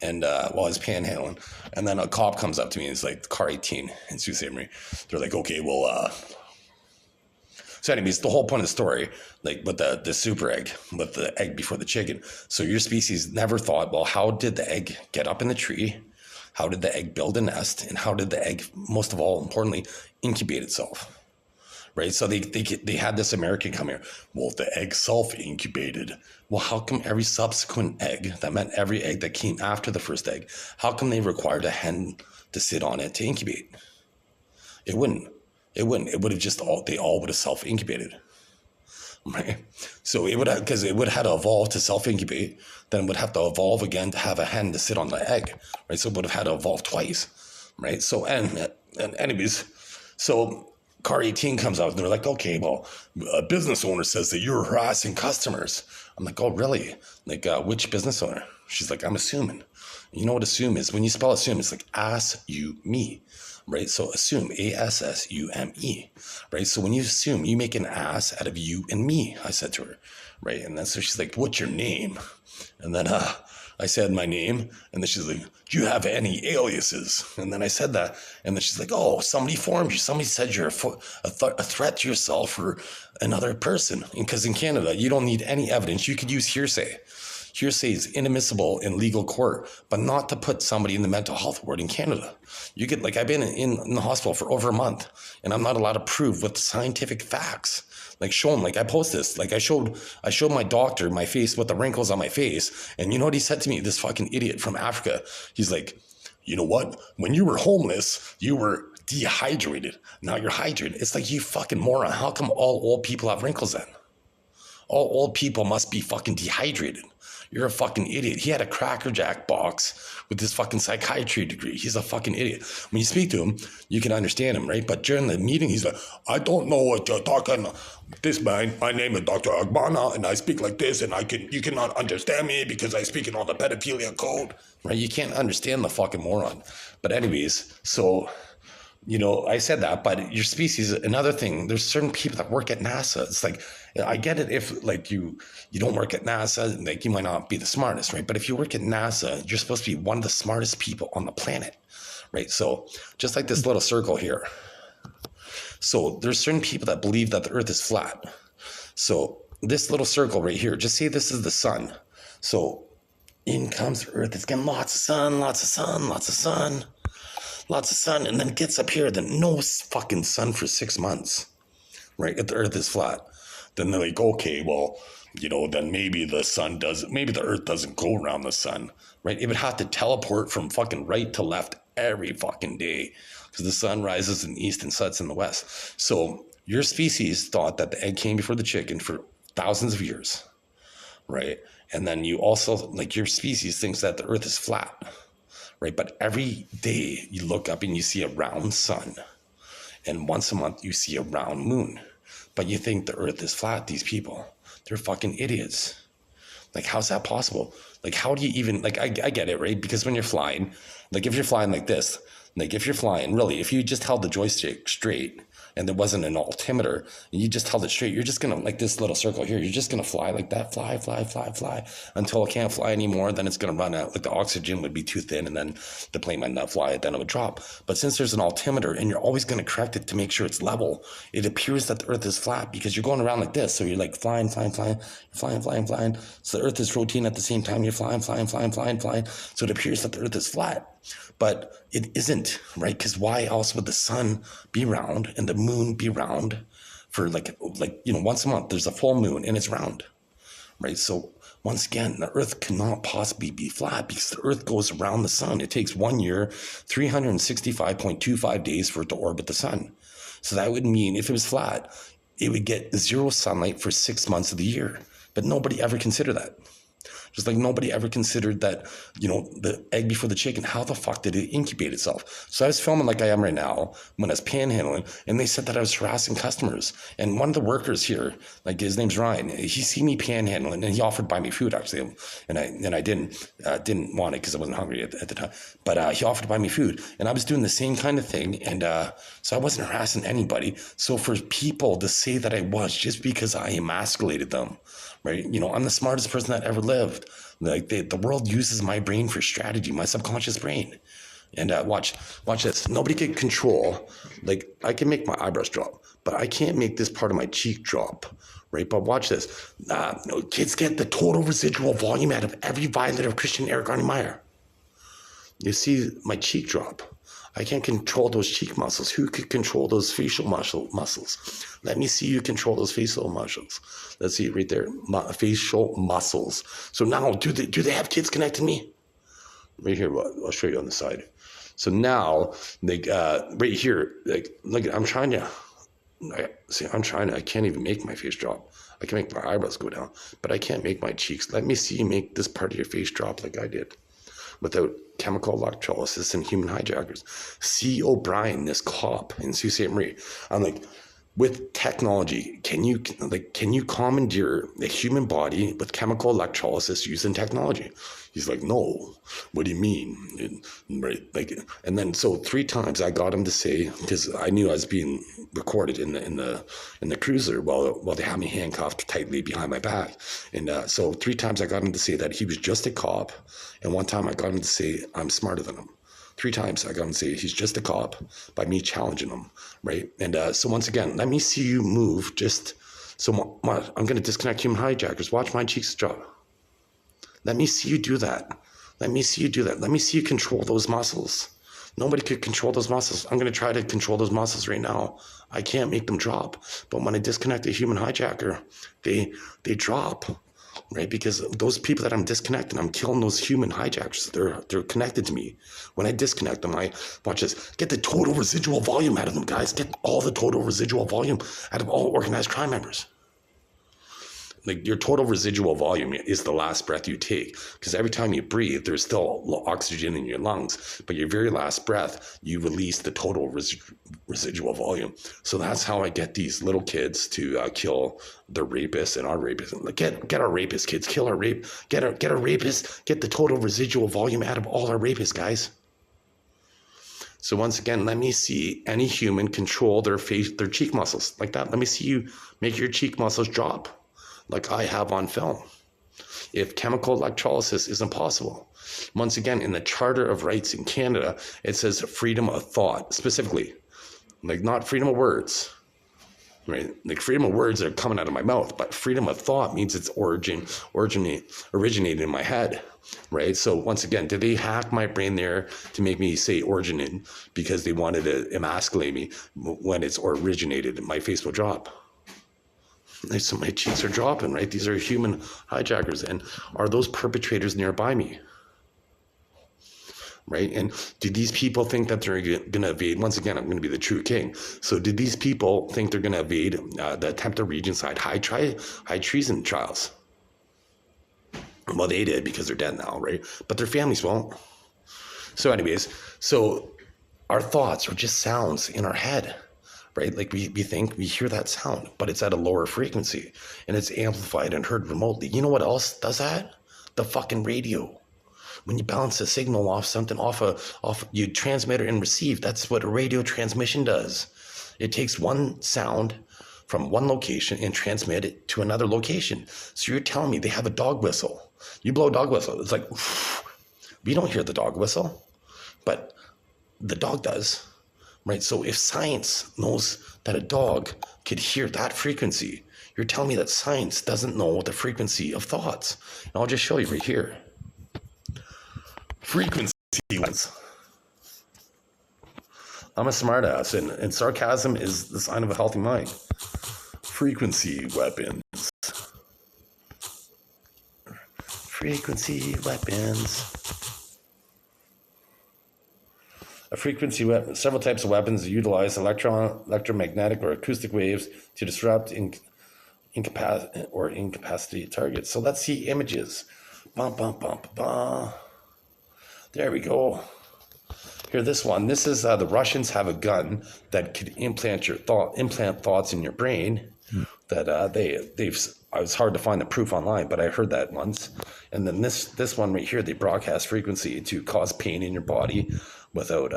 and while I was panhandling, and then a cop comes up to me and it's like, car 18 in Sault Ste. Marie. They're like, okay, well, so anyways, the whole point of the story, like with the super egg, with the egg before the chicken. So your species never thought, well, how did the egg get up in the tree? How did the egg build a nest? And how did the egg, most of all, importantly, incubate itself? Right? So they had this American come here. Well, the egg self-incubated. Well, how come every subsequent egg, that meant every egg that came after the first egg, how come they required a hen to sit on it to incubate? It wouldn't. It would have just they all would have self-incubated. Right? So it would have, because it would have had to evolve to self-incubate, then it would have to evolve again to have a hen to sit on the egg. Right? So it would have had to evolve twice. Right? So and anyways, so car 18 comes out and they're like, okay, well, a business owner says that you're harassing customers. I'm like, oh, really? Like, which business owner? She's like, I'm assuming. You know what assume is? When you spell assume, it's like ass-you-me, right? So assume, A-S-S-U-M-E, right? So when you assume, you make an ass out of you and me, I said to her, right? And then so she's like, what's your name? And then I said my name, and then she's like, do you have any aliases? And then I said that, and then she's like, oh, somebody formed you. Somebody said you're a threat to yourself or another person. Because in Canada, you don't need any evidence. You could use hearsay. Hearsay is inadmissible in legal court, but not to put somebody in the mental health ward in Canada. You could, like, I've been in the hospital for over a month, and I'm not allowed to prove with scientific facts. Like, show him, like, I post this, like, I showed my doctor my face with the wrinkles on my face, and you know what he said to me, this fucking idiot from Africa? He's like, you know what? When you were homeless, you were dehydrated. Now you're hydrated. It's like, you fucking moron. How come all old people have wrinkles then? All old people must be fucking dehydrated. You're a fucking idiot. He had a Cracker Jack box with his fucking psychiatry degree. He's a fucking idiot. When you speak to him, you can understand him, right? But during the meeting, he's like, I don't know what you're talking. This man, my name is Dr. Agbana, and I speak like this, and you cannot understand me because I speak in all the pedophilia code. Right? You can't understand the fucking moron. But anyways, so, you know, I said that, but your species, another thing, there's certain people that work at NASA. It's like, I get it if, like, you don't work at NASA, like, you might not be the smartest, right? But if you work at NASA, you're supposed to be one of the smartest people on the planet, right? So just like this little circle here. So there's certain people that believe that the earth is flat. So this little circle right here, just say this is the sun. So in comes the Earth. It's getting lots of sun, lots of sun, lots of sun, lots of sun, and then it gets up here, then no fucking sun for 6 months, right? If the Earth is flat. Then they're like, okay, well, then maybe maybe the Earth doesn't go around the sun, right? It would have to teleport from fucking right to left every fucking day because the sun rises in the east and sets in the west. So your species thought that the egg came before the chicken for thousands of years, right? And then you also, like, your species thinks that the Earth is flat, right? But every day you look up and you see a round sun, and once a month you see a round moon. But you think the Earth is flat, these people. They're fucking idiots. Like, how's that possible? Like, how do you even, like, I get it, right? Because when you're flying, like, if you're flying like this, like, if you're flying, really, if you just held the joystick straight and there wasn't an altimeter and you just held it straight, you're just going to, like this little circle here, you're just going to fly like that, fly, until it can't fly anymore. Then it's going to run out. Like, the oxygen would be too thin and then the plane might not fly, then it would drop. But since there's an altimeter and you're always going to correct it to make sure it's level, it appears that the Earth is flat because you're going around like this. So you're like flying. So the Earth is rotating at the same time. You're flying. So it appears that the Earth is flat. But it isn't, right? Because why else would the sun be round and the moon be round for like once a month? There's a full moon and it's round, right? So once again, the Earth cannot possibly be flat because the Earth goes around the sun. It takes 1 year, 365.25 days for it to orbit the sun. So that would mean if it was flat, it would get 0 sunlight for 6 months of the year. But nobody ever considered that. Just like nobody ever considered that, the egg before the chicken, how the fuck did it incubate itself? So I was filming like I am right now when I was panhandling, and they said that I was harassing customers. And one of the workers here, like his name's Ryan, he seen me panhandling and he offered to buy me food actually. And I didn't want it because I wasn't hungry at the time. But he offered to buy me food. And I was doing the same kind of thing. And so I wasn't harassing anybody. So for people to say that I was just because I emasculated them, right? I'm the smartest person that ever lived. Like the world uses my brain for strategy, my subconscious brain. And watch this. Nobody can control. Like, I can make my eyebrows drop, but I can't make this part of my cheek drop, right? But watch this. Kids get the total residual volume out of every violent of Christian Eric Arnie Meyer. You see my cheek drop. I can't control those cheek muscles. Who could control those facial muscles? Let me see you control those facial muscles. Let's see it right there. Facial muscles. So now, do they have kids connected to me? Right here, I'll show you on the side. So now, right here, look, I can't even make my face drop. I can make my eyebrows go down, but I can't make my cheeks. Let me see you make this part of your face drop like I did, without chemical electrolysis and human hijackers. C. O'Brien, this cop in Sault Ste. Marie. I'm like, with technology, can you commandeer the human body with chemical electrolysis using technology? He's like, no. What do you mean? Right? And then so 3 times I got him to say, because I knew I was being recorded in the cruiser while they had me handcuffed tightly behind my back, and so 3 times I got him to say that he was just a cop, and 1 time I got him to say I'm smarter than him. 3 times I got him to say he's just a cop by me challenging him, right? And so once again, let me see you move. I'm going to disconnect human hijackers. Watch my cheeks drop. Let me see you do that. Let me see you control those muscles. Nobody could control those muscles. I'm going to try to control those muscles right now. I can't make them drop. But when I disconnect a human hijacker, they drop. Right? Because those people that I'm disconnecting, I'm killing those human hijackers. They're connected to me. When I disconnect them, watch this. Get the total residual volume out of them, guys. Get all the total residual volume out of all organized crime members. Like, your total residual volume is the last breath you take, because every time you breathe, there's still oxygen in your lungs, but your very last breath, you release the total residual volume. So that's how I get these little kids to kill the rapists and our rapists. Like, get our rapist kids, kill our rape, get our rapist, get the total residual volume out of all our rapists, guys. So once again, let me see any human control their cheek muscles like that. Let me see you make your cheek muscles drop, like I have on film. If chemical electrolysis isn't possible. Once again, in the Charter of Rights in Canada, it says freedom of thought, specifically. Like, not freedom of words. right? Like freedom of words are coming out of my mouth, but freedom of thought means it's originated in my head, right? So once again, did they hack my brain there to make me say originated because they wanted to emasculate me when it's originated? My face will drop. So my cheeks are dropping, right? These are human hijackers. And are those perpetrators nearby me? Right? And do these people think that they're going to evade? Once again, I'm going to be the true king. So did these people think they're going to evade the attempted regicide high treason trials? Well, they did because they're dead now, right? But their families won't. So anyways, so our thoughts are just sounds in our head, right? Like we think we hear that sound, but it's at a lower frequency and it's amplified and heard remotely. You know what else does that? The fucking radio. When you bounce a signal off something, off you transmitter and receive, that's what a radio transmission does. It takes one sound from one location and transmit it to another location. So you're telling me they have a dog whistle. You blow a dog whistle, it's like, we don't hear the dog whistle, but the dog does, right? So if science knows that a dog could hear that frequency, you're telling me that science doesn't know the frequency of thoughts. And I'll just show you right here. Frequency ones. I'm a smartass, and sarcasm is the sign of a healthy mind. Frequency weapons. Frequency weapons. A frequency weapon. Several types of weapons utilize electromagnetic or acoustic waves to disrupt incapacitate targets. So let's see images. Bum, bum, bum, bum. There we go. Here, this one. This is the Russians have a gun that could implant thoughts in your brain. That it's hard to find the proof online, but I heard that once. And then this one right here, they broadcast frequency to cause pain in your body without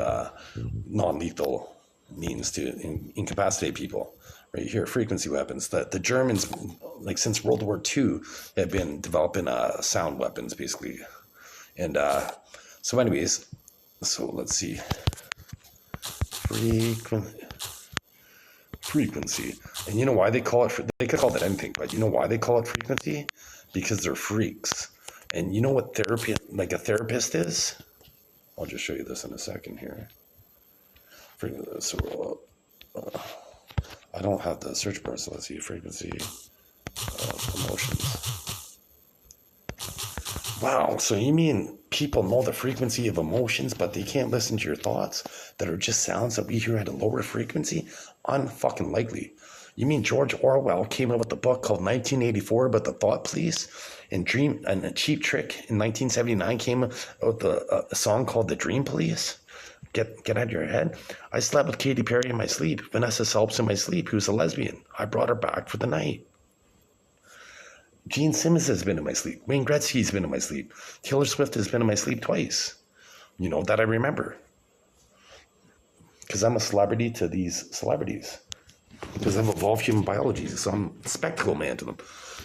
non-lethal means to incapacitate people. Right here, frequency weapons. The Germans, like since World War II, have been developing sound weapons, basically. And so anyways, so let's see. Frequency. And you know why they call it, they could call it anything, but you know why they call it frequency? Because they're freaks. And you know what therapy, like a therapist is? I'll just show you this in a second here. So, I don't have the search bar, so let's see, frequency emotions. Wow, so you mean people know the frequency of emotions, but they can't listen to your thoughts that are just sounds that we hear at a lower frequency? Unfucking likely. You mean George Orwell came out with a book called 1984 about the thought police, and a Cheap Trick in 1979 came out with a song called The Dream Police? Get out of your head. I slept with Katy Perry in my sleep, Vanessa Selps in my sleep, who's a lesbian. I brought her back for the night. Gene Simmons has been in my sleep. Wayne Gretzky's been in my sleep. Taylor Swift has been in my sleep twice. You know, that I remember. Because I'm a celebrity to these celebrities. Because I've evolved human biology. So I'm a spectacle man to them.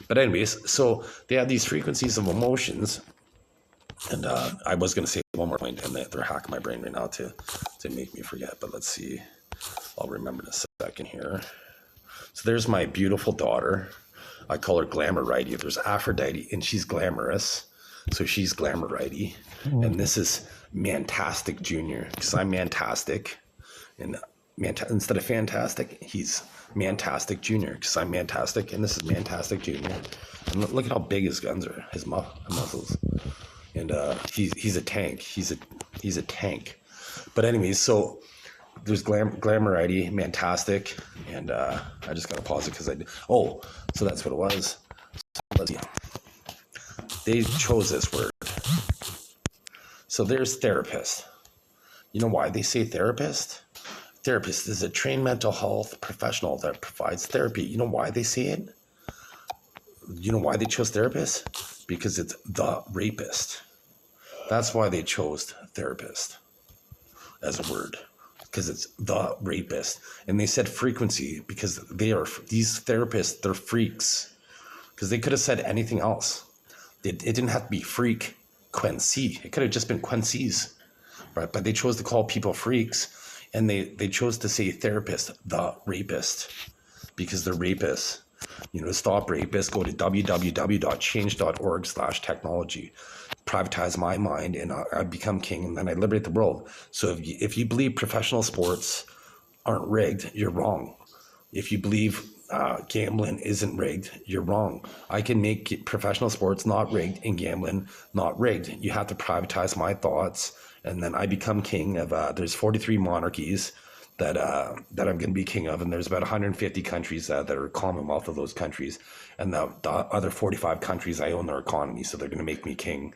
But anyways, so they have these frequencies of emotions. And I was going to say one more point, and they're hacking my brain right now to make me forget. But let's see. I'll remember in a second here. So there's my beautiful daughter. I call her Glamour-righty. There's Aphrodite, and she's glamorous. So she's Glamour-righty. And this is Mantastic Jr. Because I'm Mantastic. And instead of Fantastic, he's Mantastic Jr. Because I'm Mantastic, and this is Mantastic Jr. And look at how big his guns are, his muscles. And he's a tank. He's a tank. But anyways, so there's Glamour-righty, Mantastic, and I just gotta pause it because so that's what it was. So let's see. They chose this word. So there's therapist. You know why they say therapist? Therapist is a trained mental health professional that provides therapy. You know why they say it? You know why they chose therapist? Because it's the rapist. That's why they chose therapist as a word. Because it's the rapist. And they said frequency because these therapists, they're freaks. Because they could have said anything else. It didn't have to be frequency. It could have just been quincies, right? But they chose to call people freaks, and they chose to say therapist, the rapist, because they're rapists. To stop rapists, go to www.change.org/technology. Privatize my mind, and I become king, and then I liberate the world. So if you believe professional sports aren't rigged, you're wrong. If you believe gambling isn't rigged, you're wrong. I can make professional sports not rigged and gambling not rigged. You have to privatize my thoughts, and then I become king of. There's 43 monarchies that I'm going to be king of, and there's about 150 countries that are Commonwealth of those countries, and the other 45 countries I own their economy, so they're going to make me king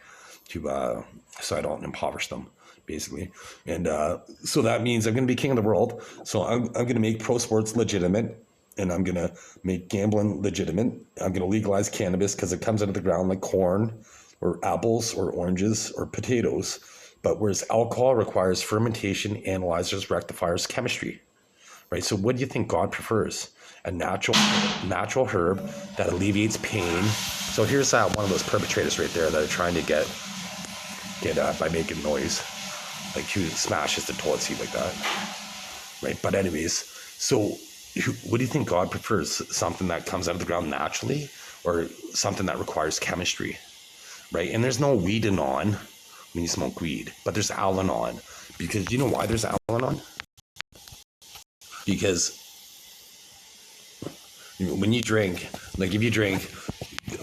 so I don't impoverish them, basically. And so that means I'm going to be king of the world. So I'm going to make pro sports legitimate, and I'm going to make gambling legitimate. I'm going to legalize cannabis because it comes out of the ground like corn or apples or oranges or potatoes. But whereas alcohol requires fermentation, analyzers, rectifiers, chemistry, right? So what do you think God prefers? A natural herb that alleviates pain. So here's one of those perpetrators right there that are trying to get by making noise, like who smashes the toilet seat like that, right? But anyways, so what do you think God prefers? Something that comes out of the ground naturally, or something that requires chemistry, right? And there's no weed-anon when you smoke weed, but there's Al-Anon, because you know why there's Al-Anon? Because when you drink, like if you drink,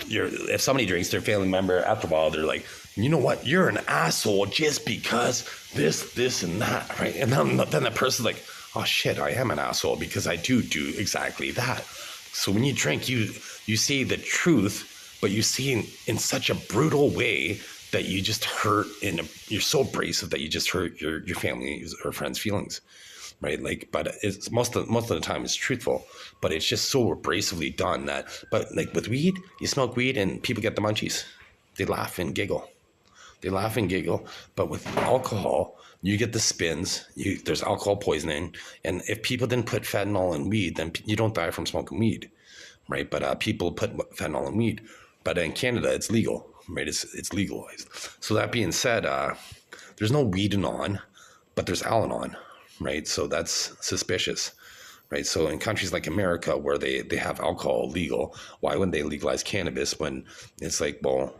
if somebody drinks, their family member, after a while, they're like, you know what, you're an asshole just because this, and that, right? And then the person's like, oh shit, I am an asshole because I do exactly that. So when you drink, you say the truth, but you say in such a brutal way that you just hurt, you're so abrasive that you just hurt your family or friends' feelings, right? Like, but it's most of the time it's truthful, but it's just so abrasively done that. But like with weed, you smoke weed and people get the munchies. They laugh and giggle. But with alcohol, you get the spins. There's alcohol poisoning, and if people didn't put fentanyl in weed, then you don't die from smoking weed, right? But people put fentanyl in weed. But in Canada, it's legal, right? It's legalized. So that being said, there's no weed-anon, but there's Al-Anon, right? So that's suspicious, right? So in countries like America, where they have alcohol legal, why wouldn't they legalize cannabis when it's like, well,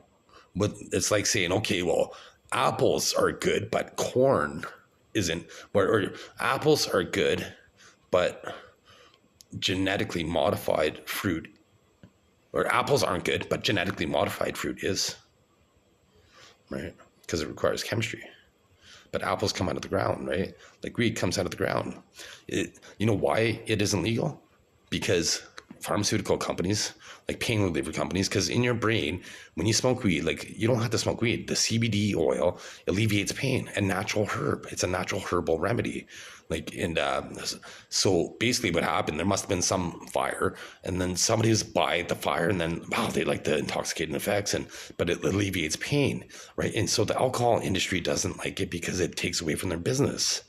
but it's like saying, okay, well, apples are good, but corn isn't, or apples are good, but genetically modified fruit, or apples aren't good, but genetically modified fruit is, right? Because it requires chemistry. But apples come out of the ground, right? Like weed comes out of the ground. You know why it isn't legal? Because pharmaceutical companies, like pain reliever companies, because in your brain, when you smoke weed, like you don't have to smoke weed. The CBD oil alleviates pain, a natural herb. It's a natural herbal remedy. Like, and so basically what happened, there must have been some fire, and then somebody was by the fire, and then, wow, they like the intoxicating effects, but it alleviates pain, right? And so the alcohol industry doesn't like it because it takes away from their business.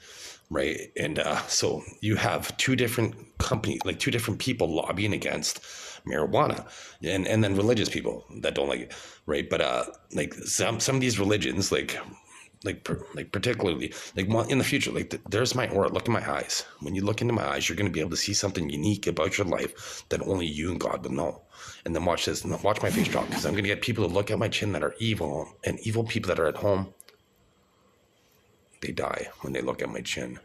Right. And so you have two different companies, like two different people lobbying against marijuana, and then religious people that don't like it. Right. But like some of these religions, like particularly like in the future, like there's my aura. Look in my eyes. When you look into my eyes, you're going to be able to see something unique about your life that only you and God will know. And then watch this. And watch my face drop, because I'm going to get people to look at my chin that are evil, and evil people that are at home, they die when they look at my chin,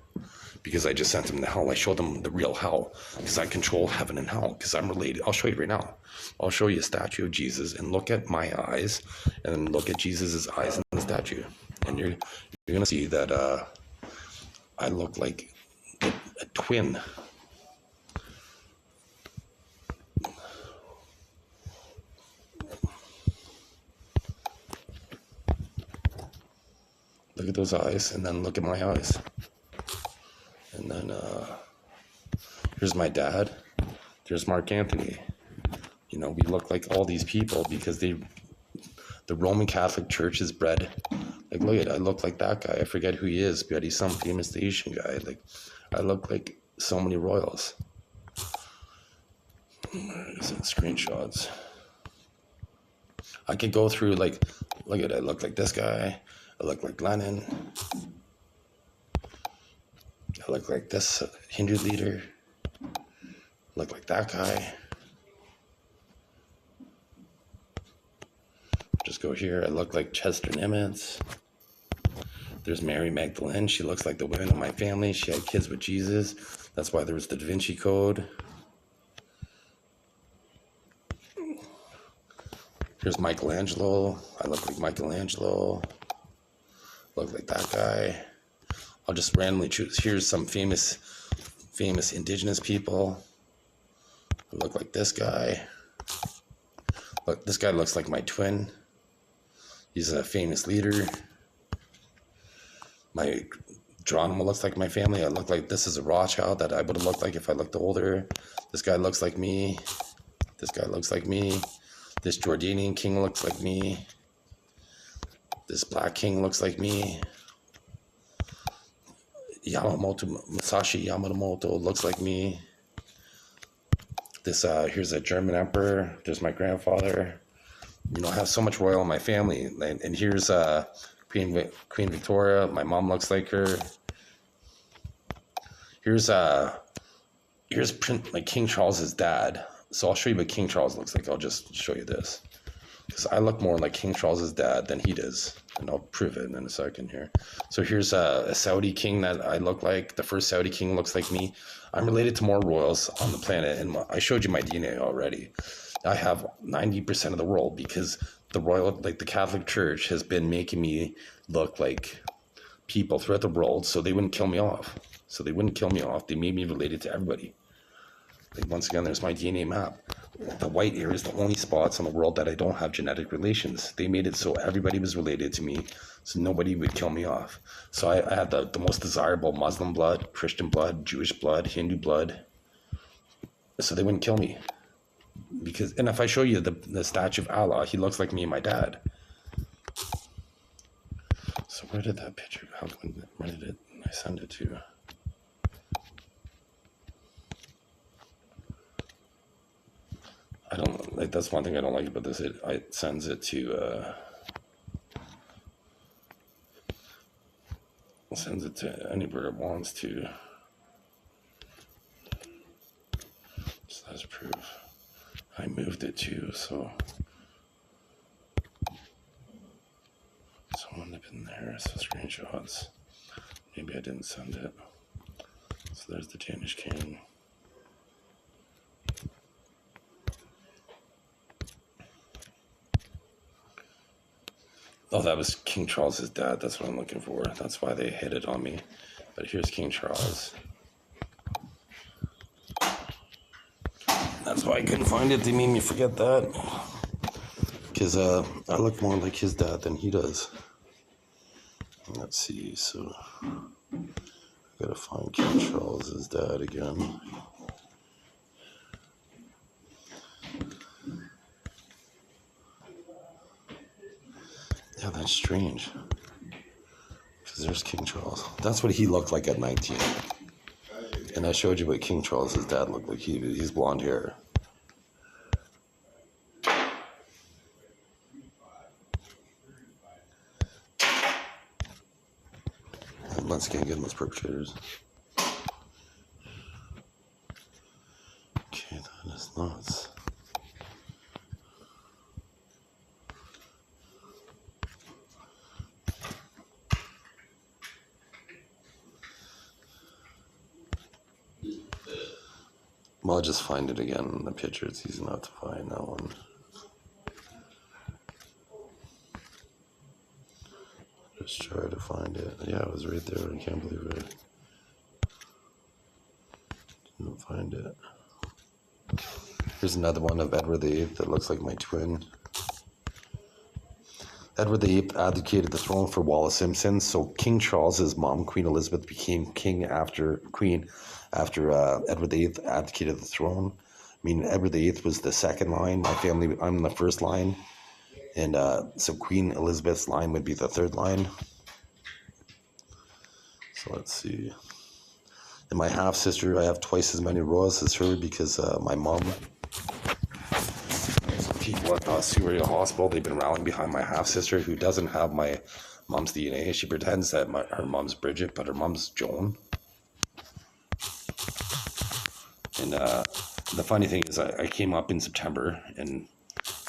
because I just sent them to hell. I showed them the real hell, because I control heaven and hell, because I'm related. I'll show you right now. I'll show you a statue of Jesus, and look at my eyes, and then look at Jesus's eyes in the statue, and you're gonna see that I look like a twin. Look at those eyes, and then look at my eyes. And then here's my dad. There's Mark Anthony. You know, we look like all these people because the Roman Catholic Church is bred. Like, look at, I look like that guy. I forget who he is, but he's some famous Asian guy. Like, I look like so many royals. Screenshots. I could go through, like, look at it. I look like this guy. I look like Lenin. I look like this Hindu leader. look like that guy. Just go here. I look like Chester Nimitz. There's Mary Magdalene. She looks like the women in my family. She had kids with Jesus. That's why there was the Da Vinci Code. Here's Michelangelo. I look like Michelangelo. Look like that guy. I'll just randomly choose. Here's some famous indigenous people. I look like this guy. Look, this guy looks like my twin. He's a famous leader. My Geronimo looks like my family. I look like, this is a Rothschild that I would have looked like if I looked older. This guy looks like me. This guy looks like me. This Jordanian king looks like me. This black king looks like me. Musashi Yamamoto looks like me. This here's a German emperor. There's my grandfather. You know, I have so much royal in my family. And here's Queen Victoria. My mom looks like her. Here's like King Charles's dad. So I'll show you what King Charles looks like. I'll just show you this, because I look more like King Charles's dad than he does, and I'll prove it in a second here. So here's a Saudi king that I look like. The first Saudi king looks like me. I'm related to more royals on the planet, and I showed you my DNA already. I have 90% of the world, because the the Catholic Church has been making me look like people throughout the world, so they wouldn't kill me off. They made me related to everybody. Like, once again, there's my DNA map. The white area is the only spots in the world that I don't have genetic relations. They made it so everybody was related to me, so nobody would kill me off. So I had the most desirable Muslim blood, Christian blood, Jewish blood, Hindu blood, so they wouldn't kill me. And if I show you the statue of Allah, he looks like me and my dad. So where did that picture, where did I send it to? I don't like, that's one thing I don't like about this. It sends it to anywhere it wants to. So that's proof. I moved it too, so someone have been there. So screenshots. Maybe I didn't send it. So there's the Danish king. Oh, that was King Charles's dad. That's what I'm looking for. That's why they hit it on me. But here's King Charles. That's why I couldn't find it. They made me forget that. Because I look more like his dad than he does. Let's see. So I gotta find King Charles's dad again. Yeah, that's strange. Because there's King Charles. That's what he looked like at 19. And I showed you what King Charles's dad looked like. He's blonde hair. And once again, getting those perpetrators. Okay, that is nuts. Well, I'll just find it again in the picture. It's easy enough to find that one. Just try to find it. Yeah, it was right there. I can't believe it. Didn't find it. Here's another one of Edward VIII that looks like my twin. Edward VIII abdicated the throne for Wallace Simpson. So King Charles's mom, Queen Elizabeth, became king after Edward VIII abdicated the throne. I mean, Edward VIII was the second line. My family, I'm the first line. And so Queen Elizabeth's line would be the third line. So let's see. And my half-sister, I have twice as many royals as her, because my mom, people at the Suria Hospital, they've been rallying behind my half-sister, who doesn't have my mom's DNA. She pretends that her mom's Bridget, but her mom's Joan. And the funny thing is I came up in September, and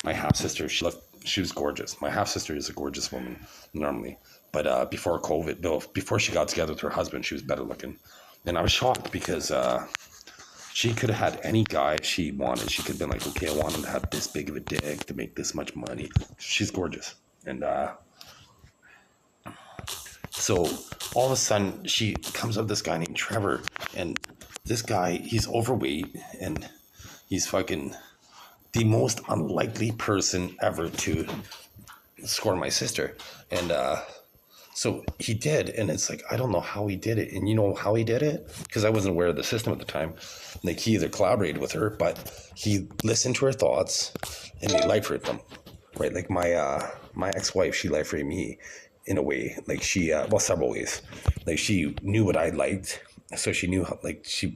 my half-sister, she was gorgeous. My half-sister is a gorgeous woman normally. But before COVID, before she got together with her husband, she was better looking. And I was shocked because she could have had any guy she wanted. She could have been like, okay, I want him to have this big of a dick to make this much money. She's gorgeous. And so all of a sudden, she comes up with this guy named Trevor. And this guy, he's overweight, and he's fucking the most unlikely person ever to score my sister. And so he did, and it's like, I don't know how he did it. And you know how he did it? Because I wasn't aware of the system at the time. Like, he either collaborated with her, but he listened to her thoughts, and he life read them, right? Like my ex-wife, she life read me in a way. Like, she, well, several ways. Like, she knew what I liked, so she knew how, like, she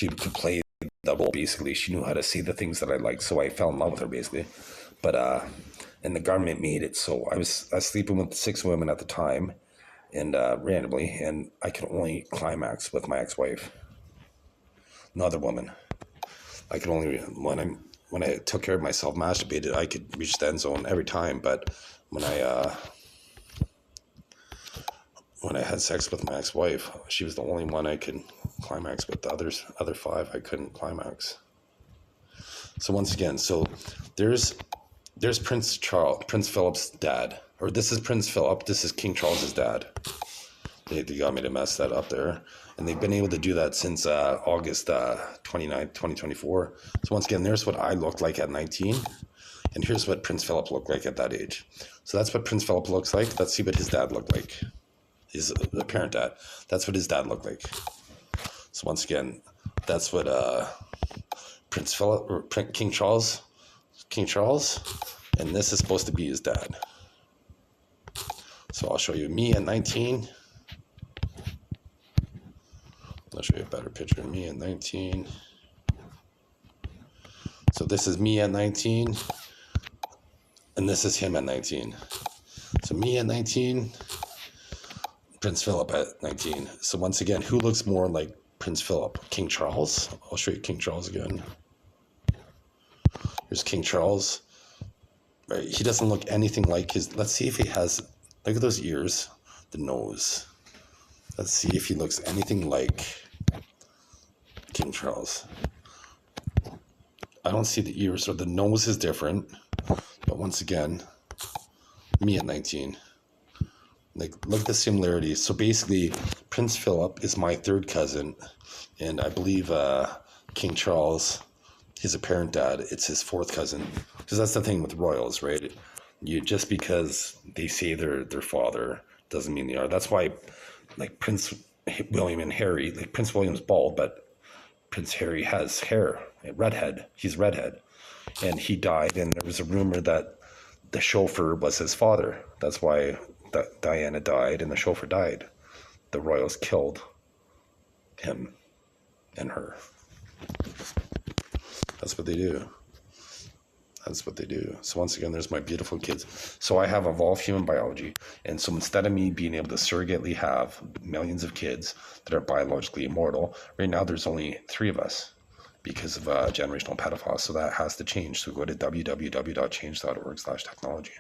could play the role, basically. She knew how to say the things that I liked, so I fell in love with her, basically. But and the government made it so I was sleeping with 6 women at the time, and randomly, and I could only climax with my ex-wife, no other woman. I could only, when I took care of myself, masturbated, I could reach the end zone every time. But when I had sex with my ex-wife, she was the only one I could climax with. The other 5 I couldn't climax. So once again, so there's Prince Philip's dad, or this is Prince Philip, this is King Charles's dad. They got me to mess that up there, and they've been able to do that since August 29th, 2024. So once again, there's what I looked like at 19, and here's what Prince Philip looked like at that age. So that's what Prince Philip looks like. Let's see what his dad looked like. His apparent dad. That's what his dad looked like. So once again, that's what Prince Philip, or King Charles, and this is supposed to be his dad. So I'll show you me at 19. I'll show you a better picture of me at 19. So this is me at 19, and this is him at 19. So me at 19, Prince Philip at 19. So once again, who looks more like Prince Philip? King Charles. I'll show you King Charles again. Here's King Charles. Right, he doesn't look anything like his. Let's see if he has. Look at those ears, the nose. Let's see if he looks anything like King Charles. I don't see the ears, or the nose is different. But once again, me at 19. Like, look at the similarities. So basically, Prince Philip is my 3rd cousin, and I believe King Charles, his apparent dad, it's his 4th cousin. Because that's the thing with royals, right? You just because they say they're their father doesn't mean they are. That's why, like, Prince William and Harry, like, Prince William's bald, but Prince Harry has hair, redhead. He's redhead, and he died. And there was a rumor that the chauffeur was his father. That's why Diana died and the chauffeur died. The royals killed him and her. That's what they do. That's what they do. So once again, there's my beautiful kids. So I have evolved human biology. And so instead of me being able to surrogately have millions of kids that are biologically immortal, right now there's only 3 of us because of generational pedophiles. So that has to change. So go to www.change.org/technology.